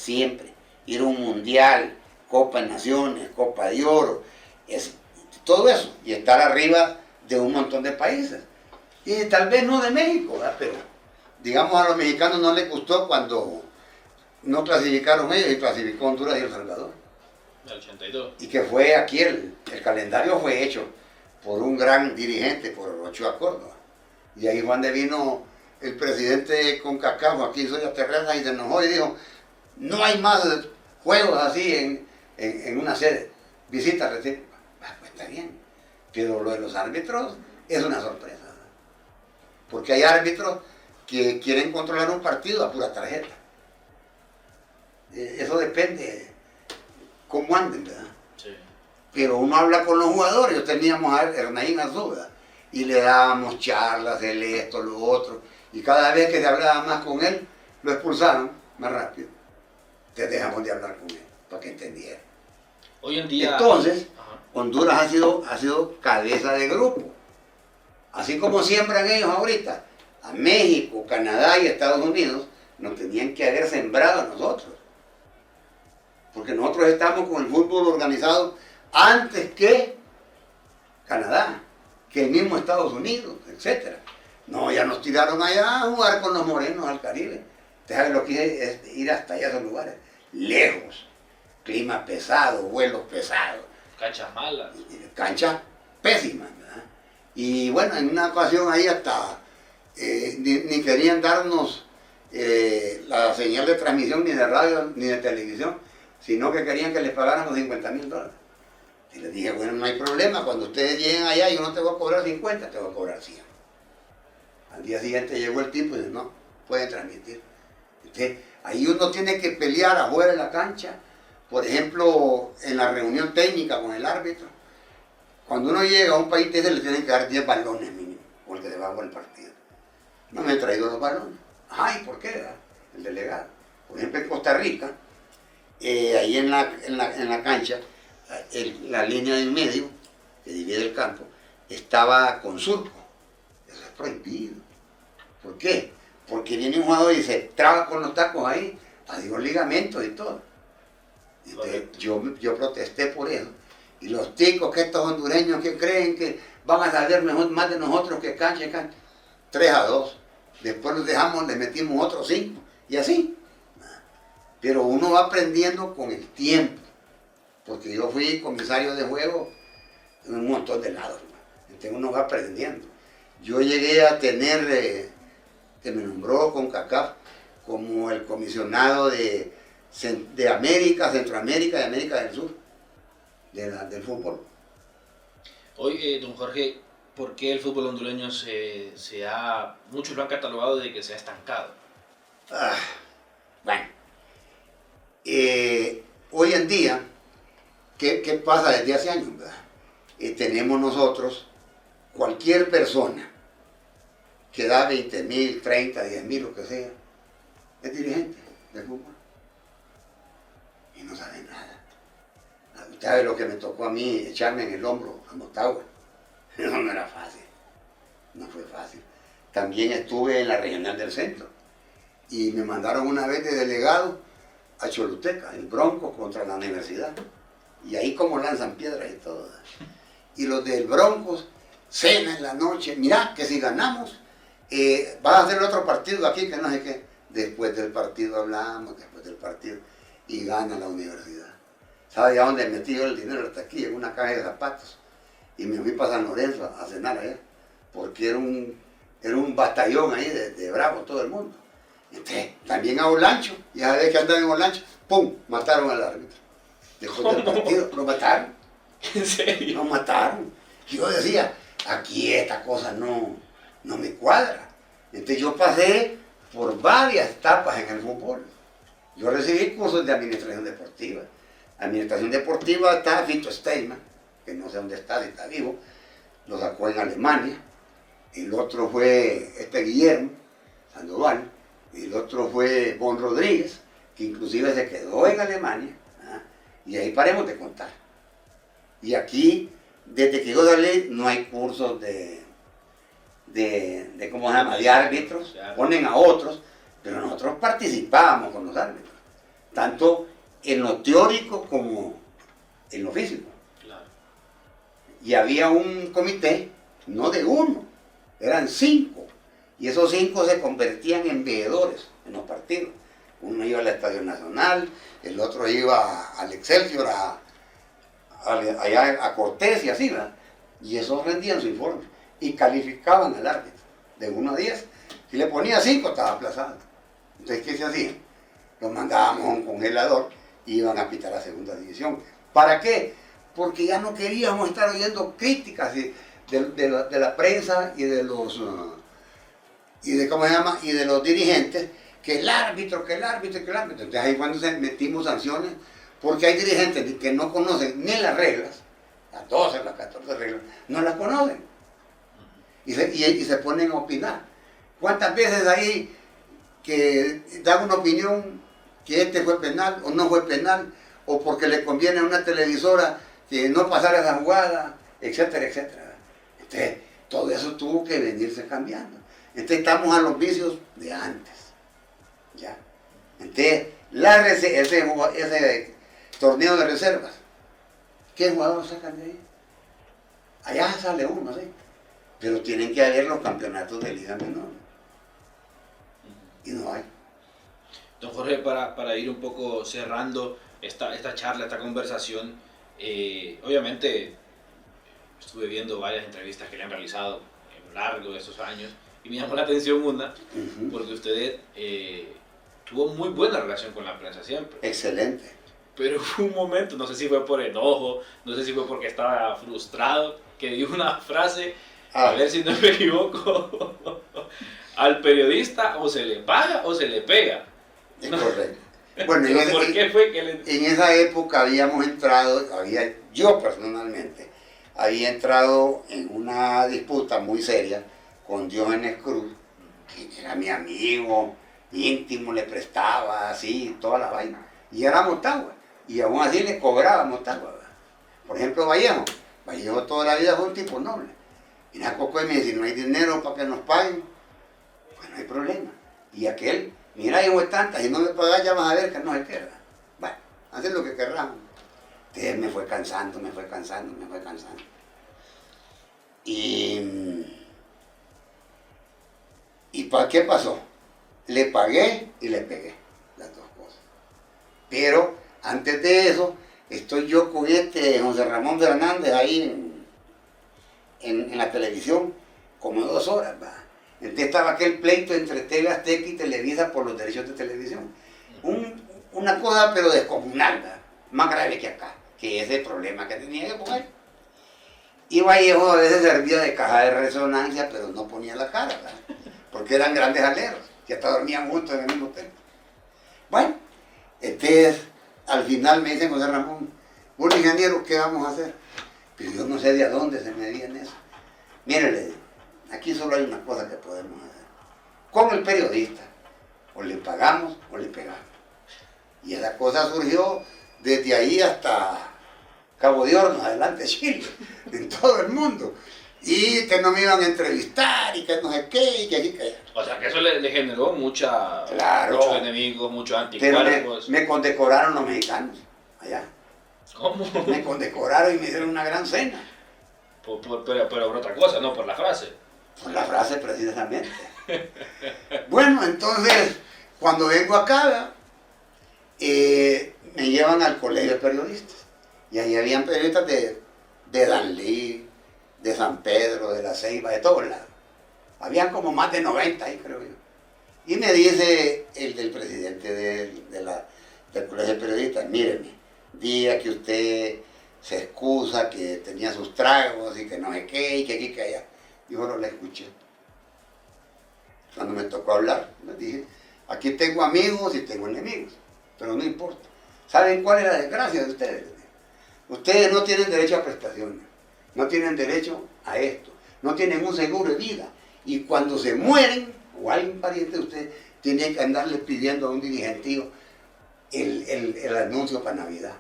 ir a un mundial, Copa de Naciones, Copa de Oro, todo eso, y estar arriba de un montón de países. Y tal vez no de México, ¿verdad? Pero digamos a los mexicanos no les gustó cuando no clasificaron ellos y clasificó Honduras y El Salvador. El 82. Y que fue aquí, el calendario fue hecho por un gran dirigente, por Ochoa Córdoba. Y ahí fue donde vino el presidente CONCACAF, aquí Soya Terrena, y se enojó y dijo, no hay más juegos así en una sede, visita recíproca. Pues está bien, pero lo de los árbitros es una sorpresa, porque hay árbitros que quieren controlar un partido a pura tarjeta. Eso depende cómo anden, ¿verdad? Sí. Pero uno habla con los jugadores, yo teníamos a Hernaín Azuda y le dábamos charlas, el esto, lo otro, y cada vez que se hablaba más con él, lo expulsaron más rápido. Entonces dejamos de hablar con él, para que entendiera. Hoy en día... Entonces, Ajá. Honduras ha sido cabeza de grupo. Así como siembran ellos ahorita, a México, Canadá y Estados Unidos, nos tenían que haber sembrado a nosotros. Porque nosotros estamos con el fútbol organizado antes que Canadá, que el mismo Estados Unidos, etc. No, ya nos tiraron allá a jugar con los morenos al Caribe. Usted sabe lo que es ir hasta allá a esos lugares. Lejos, clima pesado, vuelos pesados. Canchas malas. Canchas pésimas, ¿verdad? Y bueno, en una ocasión ahí hasta ni querían darnos la señal de transmisión ni de radio ni de televisión, sino que querían que les pagáramos $50,000. Y les dije, bueno, no hay problema, cuando ustedes lleguen allá yo no te voy a cobrar 50, te voy a cobrar 100. Al día siguiente llegó el tipo y dice, no, pueden transmitir. Entonces, ahí uno tiene que pelear afuera de la cancha, por ejemplo, en la reunión técnica con el árbitro. Cuando uno llega a un país, le tienen que dar 10 balones mínimo, porque se va a jugar el partido. No me he traído los balones. Ay, ¿por qué? El delegado. Por ejemplo, en Costa Rica, ahí en la cancha, la línea del medio, que divide el campo, estaba con surco. Eso es prohibido. ¿Por qué? Porque viene un jugador y se traba con los tacos ahí, adiós ligamentos y todo. Entonces, yo protesté por eso. Y los ticos, que estos hondureños que creen que van a saber mejor, más de nosotros que cancha, 3-2. Después los dejamos, les metimos otros 5. Y así. Pero uno va aprendiendo con el tiempo. Porque yo fui comisario de juego en un montón de lados. Entonces uno va aprendiendo. Yo llegué a tener, que me nombró CONCACAF como el comisionado de América, Centroamérica y América del Sur, del fútbol. Hoy, don Jorge, ¿por qué el fútbol hondureño muchos lo han catalogado de que se ha estancado? Bueno, hoy en día, ¿qué pasa desde hace años, verdad? Tenemos nosotros, cualquier persona que da 20,000, 30, 10,000, lo que sea, es dirigente del fútbol. Y no sabe nada. Usted sabe lo que me tocó a mí, echarme en el hombro a Motagua. Eso no era fácil. No fue fácil. También estuve en la regional del centro. Y me mandaron una vez de delegado a Choluteca, el Bronco contra la universidad. Y ahí como lanzan piedras y todo. Y los del Broncos, cena en la noche. Mirá, que si ganamos, vas a hacer otro partido aquí, que no sé qué. Después del partido hablamos, después del partido. Y gana la universidad. ¿Sabe a dónde metí yo el dinero? Hasta aquí, en una caja de zapatos. Y me fui para San Lorenzo a cenar allá. Porque era un batallón ahí de bravos todo el mundo. Entonces, también a Olancho. Ya sabés que andaban en Olancho. ¡Pum! Mataron al árbitro. Después del partido, lo mataron. ¿En serio? Lo mataron. Y yo decía, aquí esta cosa no me cuadra. Entonces yo pasé por varias etapas en el fútbol. Yo recibí cursos de administración deportiva. Administración deportiva está Fito Steinman, que no sé dónde está, si está vivo, lo sacó en Alemania. El otro fue Guillermo Sandoval, y el otro fue Bon Rodríguez, que inclusive se quedó en Alemania, ¿ah? Y ahí paremos de contar. Y aquí, desde que yo salí, no hay cursos de ¿cómo se llama?, de árbitros, ponen a otros, pero nosotros participábamos con los árbitros, tanto en lo teórico como en lo físico. Claro. Y había un comité, no de uno, eran 5, y esos 5 se convertían en veedores en los partidos. Uno iba al Estadio Nacional, el otro iba al Excelsior allá a Cortés y así, ¿verdad? Y esos rendían su informe y calificaban al árbitro de 1 a 10. Si le ponía 5 estaba aplazado. Entonces, ¿qué se hacía? Los mandábamos a un congelador y iban a pitar a segunda división. ¿Para qué? Porque ya no queríamos estar oyendo críticas de la prensa y de los ¿cómo se llama? Y de los dirigentes, que el árbitro, que el árbitro, que el árbitro. Entonces ahí cuando metimos sanciones, porque hay dirigentes que no conocen ni las reglas, las 12, las 14 reglas, no las conocen. Y se ponen a opinar. ¿Cuántas veces ahí que dan una opinión que este fue penal o no fue penal, o porque le conviene a una televisora que no pasara esa jugada, etcétera, etcétera? Entonces, todo eso tuvo que venirse cambiando. Entonces estamos a los vicios de antes. ¿Ya? Entonces, ese torneo de reservas, ¿qué jugador sacan de ahí? Allá sale uno, ¿sí? Pero tienen que haber los campeonatos de liga menor. Y no hay. Don Jorge, para ir un poco cerrando esta charla, esta conversación, obviamente estuve viendo varias entrevistas que le han realizado a lo largo de esos años y me llamó la atención una, porque usted tuvo muy buena relación con la prensa siempre. Excelente. Pero hubo un momento, no sé si fue por enojo, no sé si fue porque estaba frustrado, que dijo una frase, a ver si no me equivoco, al periodista o se le paga o se le pega. Es correcto. Bueno, ¿por qué fue que en esa época habíamos entrado, yo personalmente, había entrado en una disputa muy seria con Diógenes Cruz, que era mi amigo íntimo, le prestaba así, toda la vaina. Y era Motagua, y aún así le cobraba Motagua, ¿verdad? Por ejemplo, Vallejo toda la vida fue un tipo noble. Y Nacoco me dice, no hay dinero para que nos paguen, pues no hay problema. Y aquel, mira, yo voy tantas, si no me pagas ya vas a ver que no se queda. Bueno, hacen lo que querramos. Entonces me fue cansando. ¿Y para qué pasó? Le pagué y le pegué, las dos cosas. Pero antes de eso, estoy yo con José Ramón Fernández ahí en la televisión, como 2 horas, ¿va? Entonces estaba aquel pleito entre TV Azteca y Televisa por los derechos de televisión. Una cosa pero descomunal, ¿va? Más grave que acá, que ese problema que tenía que poner. Y Vallejo a veces servía de caja de resonancia, pero no ponía la cara, ¿va? Porque eran grandes aleros, que hasta dormían juntos en el mismo hotel. Bueno, entonces al final me dice José Ramón, bueno, ingeniero, ¿qué vamos a hacer? Pero yo no sé de a dónde se me viene eso. Mire, le digo, aquí solo hay una cosa que podemos hacer. Con el periodista, o le pagamos o le pegamos. Y esa cosa surgió desde ahí hasta Cabo de Hornos, adelante Chile, en todo el mundo. Y que no me iban a entrevistar, y que no sé qué, y que aquí, que allá. O sea, que eso le generó muchos enemigos, muchos anticuerpos. Pero me condecoraron los mexicanos, allá. ¿Cómo? Me condecoraron y me dieron una gran cena. Pero por otra cosa, no por la frase. Por la frase precisamente. Bueno, entonces, cuando vengo acá, me llevan al colegio de periodistas. Y ahí habían periodistas de Danlí, de San Pedro, de La Ceiba, de todos lados. Habían como más de 90 ahí, creo yo. Y me dice el del presidente del colegio de periodistas, míreme, diga que usted se excusa, que tenía sus tragos y que no sé qué, y que aquí, que allá. Y yo no la escuché. Cuando me tocó hablar, me dije, aquí tengo amigos y tengo enemigos, pero no importa. ¿Saben cuál es la desgracia de ustedes? Ustedes no tienen derecho a prestaciones, no tienen derecho a esto, no tienen un seguro de vida. Y cuando se mueren, o alguien pariente de ustedes, tienen que andarles pidiendo a un dirigentío el anuncio para Navidad,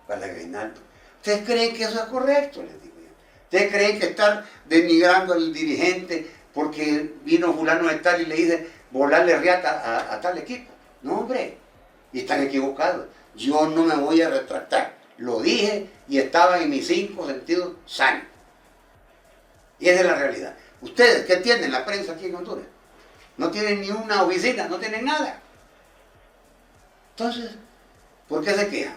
para el aguinaldo. ¿Ustedes creen que eso es correcto? Les digo yo. ¿Ustedes creen que estar denigrando al dirigente porque vino fulano de tal y le dice volarle riata a tal equipo? No, hombre, y están equivocados. Yo no me voy a retractar. Lo dije y estaba en mis 5 sentidos sanos. Y esa es la realidad. Ustedes, ¿qué tienen la prensa aquí en Honduras? No tienen ni una oficina, no tienen nada. Entonces, ¿por qué se quejan?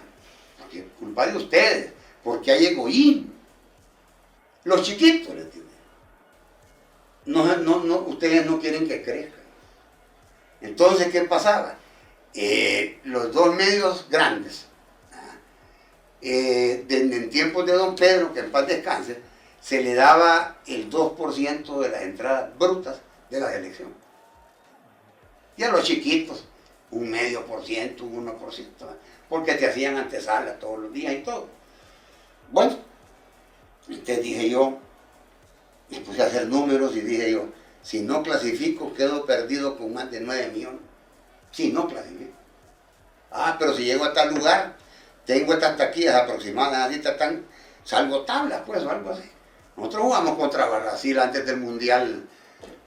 Porque culpa de ustedes, porque hay egoísmo. Los chiquitos, les digo. Ustedes no quieren que crezcan. Entonces, ¿qué pasaba? Los dos medios grandes, en tiempos de don Pedro, que en paz descanse, se le daba el 2% de las entradas brutas de la elección. Y a los chiquitos, un medio por ciento, un 1%, porque te hacían antesala todos los días y todo. Bueno, entonces dije yo, me puse a hacer números y dije yo, si no clasifico, quedo perdido con más de 9 millones. Si no clasifico. Pero si llego a tal lugar, tengo estas taquillas aproximadas, así están, salgo tabla, pues, o algo así. Nosotros jugamos contra Brasil antes del Mundial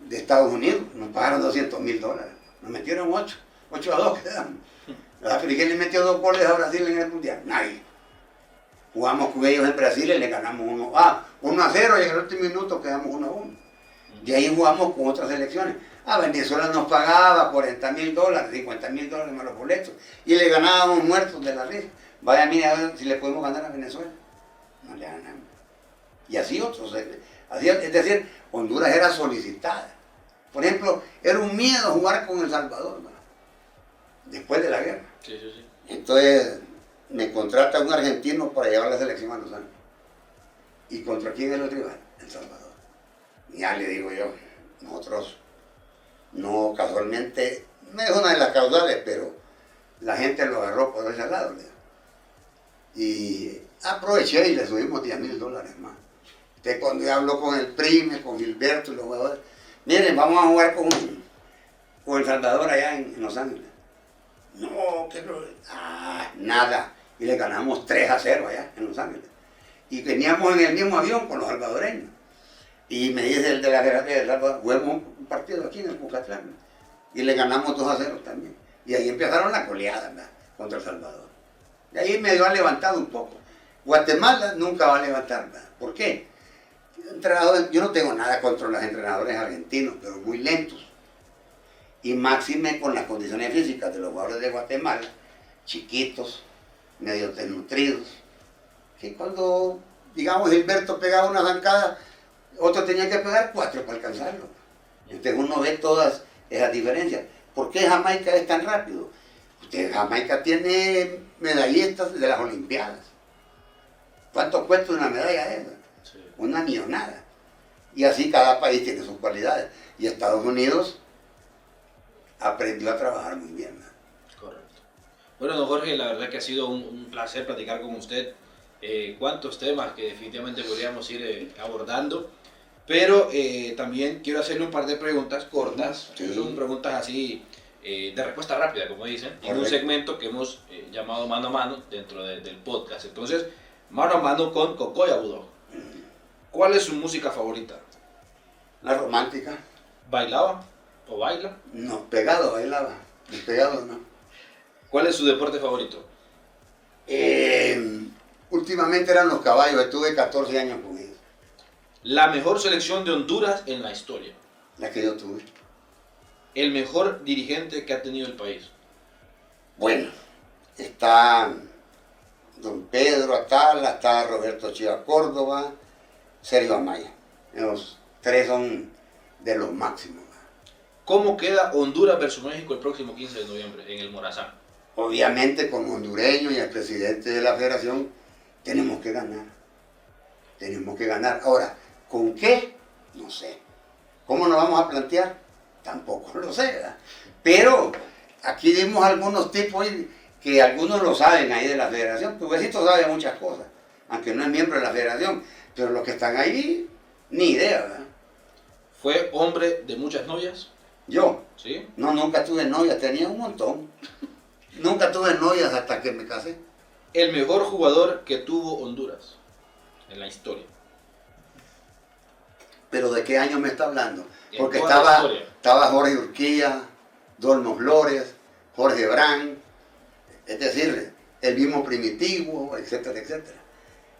de Estados Unidos, nos pagaron $200,000. Nos metieron 8-2 quedamos. ¿Pero quién le metió 2 goles a Brasil en el Mundial? Nadie. Jugamos con ellos en Brasil y le ganamos 1-0 y en el último minuto quedamos 1-1. De ahí jugamos con otras selecciones. Venezuela nos pagaba $40,000, $50,000 más los boletos. Y le ganábamos muertos de la risa. Vaya, mira a ver si le podemos ganar a Venezuela. No le ganamos. Y así otros. Es decir, Honduras era solicitada. Por ejemplo, era un miedo jugar con El Salvador, ¿no? Después de la guerra. Sí, sí, sí. Entonces me contrata un argentino para llevar la selección a Los Ángeles. ¿Y contra quién es el rival? El Salvador. Ya le digo yo, nosotros no casualmente, no es una de las causales, pero la gente lo agarró por ese lado. Y aproveché y le subimos $10,000 más. Entonces cuando yo hablo con el Prime, con Gilberto y los jugadores, miren, vamos a jugar con El Salvador allá en Los Ángeles. No, que no, nada. Y le ganamos 3-0 allá en Los Ángeles. Y veníamos en el mismo avión con los salvadoreños. Y me dice el de la Federación de Salvador, jugamos un partido aquí en el Cucatlán. Y le ganamos 2-0 también. Y ahí empezaron las goleadas, ¿verdad?, contra El Salvador. Y ahí medio ha levantado un poco. Guatemala nunca va a levantar, ¿verdad? ¿Por qué? Yo no tengo nada contra los entrenadores argentinos, pero muy lentos. Y máxime con las condiciones físicas de los jugadores de Guatemala, chiquitos, medio desnutridos, que cuando, digamos, Gilberto pegaba una zancada, otro tenía que pegar 4 para alcanzarlo. Entonces uno ve todas esas diferencias. ¿Por qué Jamaica es tan rápido? Jamaica tiene medallistas de las Olimpiadas. ¿Cuánto cuesta una medalla de esa? Sí. Una millonada. Y así cada país tiene sus cualidades. Y Estados Unidos aprendió a trabajar muy bien, ¿no? Correcto. Bueno, don Jorge, la verdad que ha sido un placer platicar con usted. Cuántos temas que definitivamente podríamos ir abordando. Pero también quiero hacerle un par de preguntas cortas. Sí. Son preguntas así de respuesta rápida, como dicen. Correcto. En un segmento que hemos llamado Mano a Mano dentro del podcast. Entonces, Mano a Mano con Cocoya Budó. ¿Cuál es su música favorita? La romántica. ¿Bailaba o baila? No, pegado bailaba. Pegado no. ¿Cuál es su deporte favorito? Últimamente eran los caballos. Estuve 14 años con ellos. La mejor selección de Honduras en la historia. La que yo tuve. El mejor dirigente que ha tenido el país. Bueno, está don Pedro Atala, está Roberto Chiva Córdoba, Sergio Amaya. Los 3 son de los máximos. ¿Cómo queda Honduras versus México el próximo 15 de noviembre en el Morazán? Obviamente con hondureños y el presidente de la federación tenemos que ganar. Tenemos que ganar. Ahora, ¿con qué? No sé. ¿Cómo nos vamos a plantear? Tampoco lo sé, ¿verdad? Pero aquí dimos algunos tipos que algunos lo saben ahí de la federación. Tu besito sabe muchas cosas, aunque no es miembro de la federación. Pero los que están ahí, ni idea, ¿verdad? ¿Fue hombre de muchas novias? ¿Yo? Sí. No, nunca tuve novias, tenía un montón. Nunca tuve novias hasta que me casé. El mejor jugador que tuvo Honduras en la historia. ¿Pero de qué año me está hablando? Porque estaba Jorge Urquía, Dolmo Flores, Jorge Brand, es decir, el mismo Primitivo, etcétera, etcétera.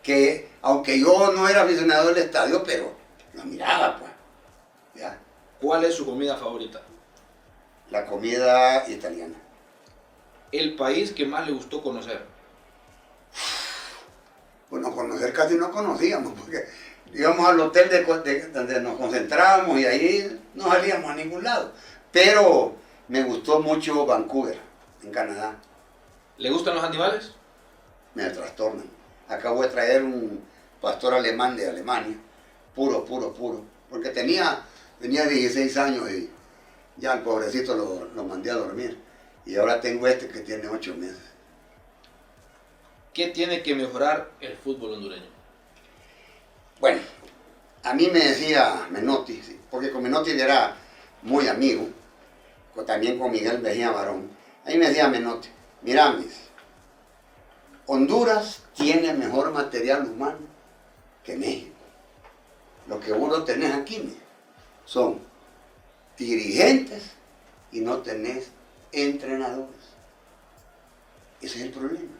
Que aunque yo no era aficionado del estadio, pero lo miraba, pues. ¿Ya? ¿Cuál es su comida favorita? La comida italiana. ¿El país que más le gustó conocer? Bueno, conocer casi no conocíamos, porque íbamos al hotel donde nos concentrábamos y ahí no salíamos a ningún lado. Pero me gustó mucho Vancouver, en Canadá. ¿Le gustan los animales? Me trastornan. Acabo de traer un pastor alemán de Alemania, puro, porque tenía 16 años y ya el pobrecito lo mandé a dormir. Y ahora tengo este que tiene 8 meses. ¿Qué tiene que mejorar el fútbol hondureño? Bueno, a mí me decía Menotti, sí, porque con Menotti era muy amigo, también con Miguel Mejía Barón. Ahí me decía Menotti, mira, mis, Honduras tiene mejor material humano que México. Lo que vos no tenés aquí son dirigentes y no tenés entrenadores. Ese es el problema.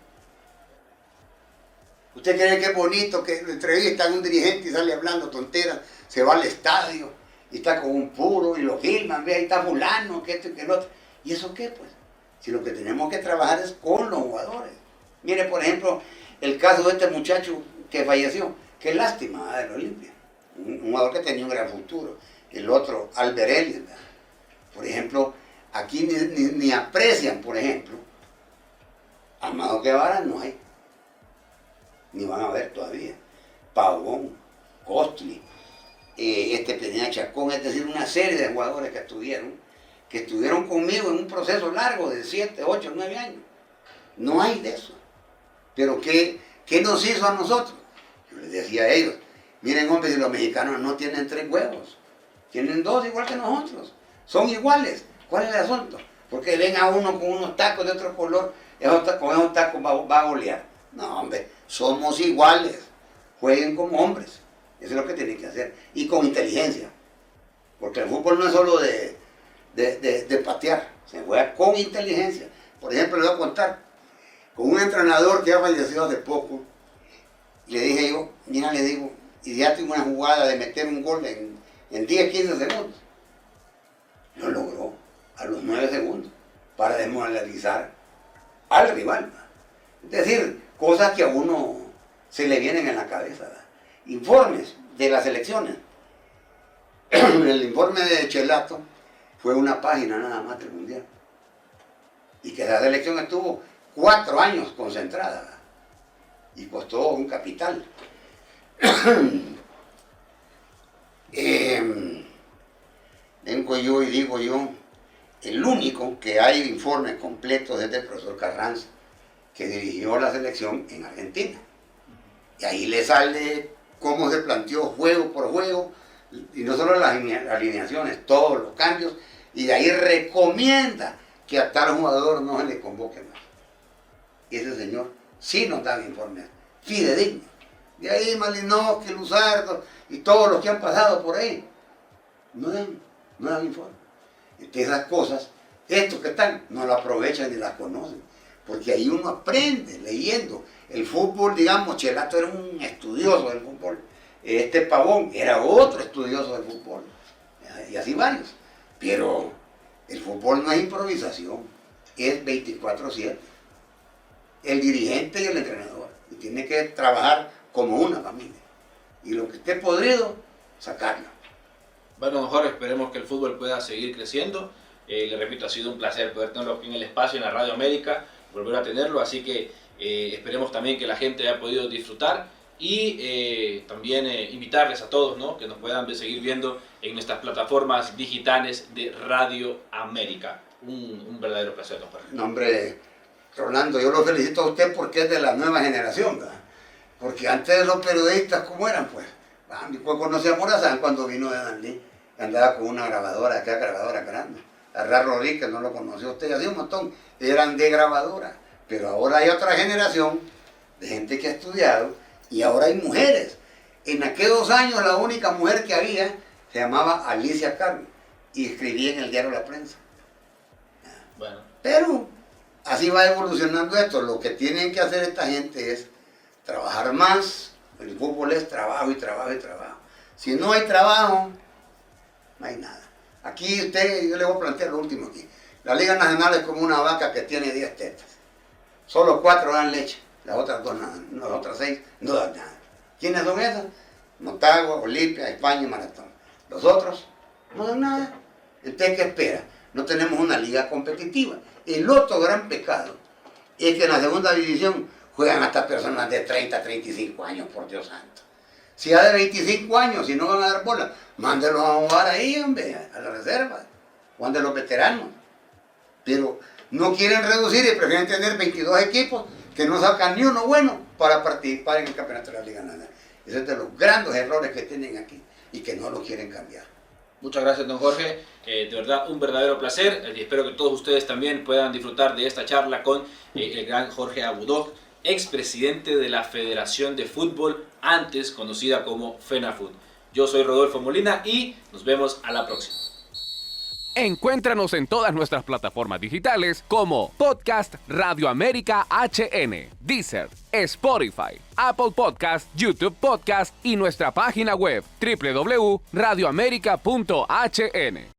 ¿Usted cree que es bonito que lo entrevistan a un dirigente y sale hablando tonteras, se va al estadio y está con un puro y lo filman, ve ahí está fulano, que esto y que el otro? ¿Y eso qué pues? Si lo que tenemos que trabajar es con los jugadores. Mire, por ejemplo, el caso de este muchacho que falleció. Qué lástima del Olimpia. Un jugador que tenía un gran futuro. El otro, Albert Ellis. Por ejemplo, aquí ni aprecian, por ejemplo, Amado Guevara no hay. Ni van a ver todavía. Pavón, Costly, Peña Chacón, es decir, una serie de jugadores que estuvieron conmigo en un proceso largo de 7, 8, 9 años. No hay de eso. Pero ¿qué nos hizo a nosotros? Yo les decía a ellos, miren hombre, si los mexicanos no tienen 3 huevos, tienen 2 igual que nosotros, son iguales. ¿Cuál es el asunto? Porque ven a uno con unos tacos de otro color, con esos tacos va a golear. No hombre, somos iguales, jueguen como hombres, eso es lo que tienen que hacer, y con inteligencia, porque el fútbol no es solo de patear, se juega con inteligencia. Por ejemplo, les voy a contar, con un entrenador que ha fallecido hace poco, le dije yo, mira, le digo, y ya tengo una jugada de meter un gol en 10, 15 segundos. Lo logró a los 9 segundos para desmoralizar al rival. Es decir, cosas que a uno se le vienen en la cabeza. ¿Verdad? Informes de las elecciones. El informe de Chelato fue una página nada más del Mundial. Y que esa selección estuvo 4 años concentrada, ¿verdad? Y costó un capital. Vengo yo y digo yo, el único que hay informes completos es del profesor Carranza, que dirigió la selección en Argentina. Y ahí le sale cómo se planteó juego por juego, y no solo las alineaciones, todos los cambios, y de ahí recomienda que a tal jugador no se le convoque más. Y ese señor sí nos da informes fidedignos. De ahí Malinowski, Luzardo y todos los que han pasado por ahí, no dan informes. Entonces esas cosas, estos que están, no lo aprovechan ni las conocen. Porque ahí uno aprende leyendo. El fútbol, digamos, Chelato era un estudioso del fútbol. Pavón era otro estudioso del fútbol. Y así varios. Pero el fútbol no es improvisación, es 24/7. El dirigente y el entrenador. Y tiene que trabajar como una familia. Y lo que esté podrido, sacarlo. Bueno, mejor esperemos que el fútbol pueda seguir creciendo. Le repito, ha sido un placer poder tenerlo aquí en el espacio, en la Radio América, volver a tenerlo, así que esperemos también que la gente haya podido disfrutar y también invitarles a todos, ¿no?, que nos puedan seguir viendo en nuestras plataformas digitales de Radio América. Un verdadero placer, don Jorge. No, hombre, Rolando, yo lo felicito a usted porque es de la nueva generación, ¿verdad? Porque antes los periodistas, ¿cómo eran? Pues mi pues conocí a Morazán cuando vino de Danlí, andaba con una grabadora, aquella grabadora grande. Arra Rodríguez no lo conoció usted, así un montón, eran de grabadora. Pero ahora hay otra generación de gente que ha estudiado y ahora hay mujeres. En aquellos años la única mujer que había se llamaba Alicia Carmen y escribía en el diario La Prensa. Bueno. Pero así va evolucionando esto. Lo que tienen que hacer esta gente es trabajar más. El fútbol es trabajo y trabajo y trabajo. Si no hay trabajo, no hay nada. Aquí yo le voy a plantear lo último aquí. La Liga Nacional es como una vaca que tiene 10 tetas. Solo 4 dan leche. Las otras 2 nada, no, las otras 6 no dan nada. ¿Quiénes son esas? Motagua, Olimpia, España y Maratón. Los otros no dan nada. Entonces, ¿qué espera? No tenemos una liga competitiva. El otro gran pecado es que en la segunda división juegan hasta personas de 30, 35 años, por Dios santo. Si ya de 25 años, si no van a dar bola, mándenlos a jugar ahí, hombre, a la reserva. Juan de los veteranos. Pero no quieren reducir y prefieren tener 22 equipos que no sacan ni uno bueno para participar en el campeonato de la Liga Nacional. Ese es de los grandes errores que tienen aquí y que no lo quieren cambiar. Muchas gracias, don Jorge. De verdad, un verdadero placer. Y espero que todos ustedes también puedan disfrutar de esta charla con el gran Jorge Abudoj, expresidente de la Federación de Fútbol, antes conocida como FENAFUT. Yo soy Rodolfo Molina y nos vemos a la próxima. Encuéntranos en todas nuestras plataformas digitales como Podcast Radio América HN, Deezer, Spotify, Apple Podcast, YouTube Podcast y nuestra página web www.radioamerica.hn.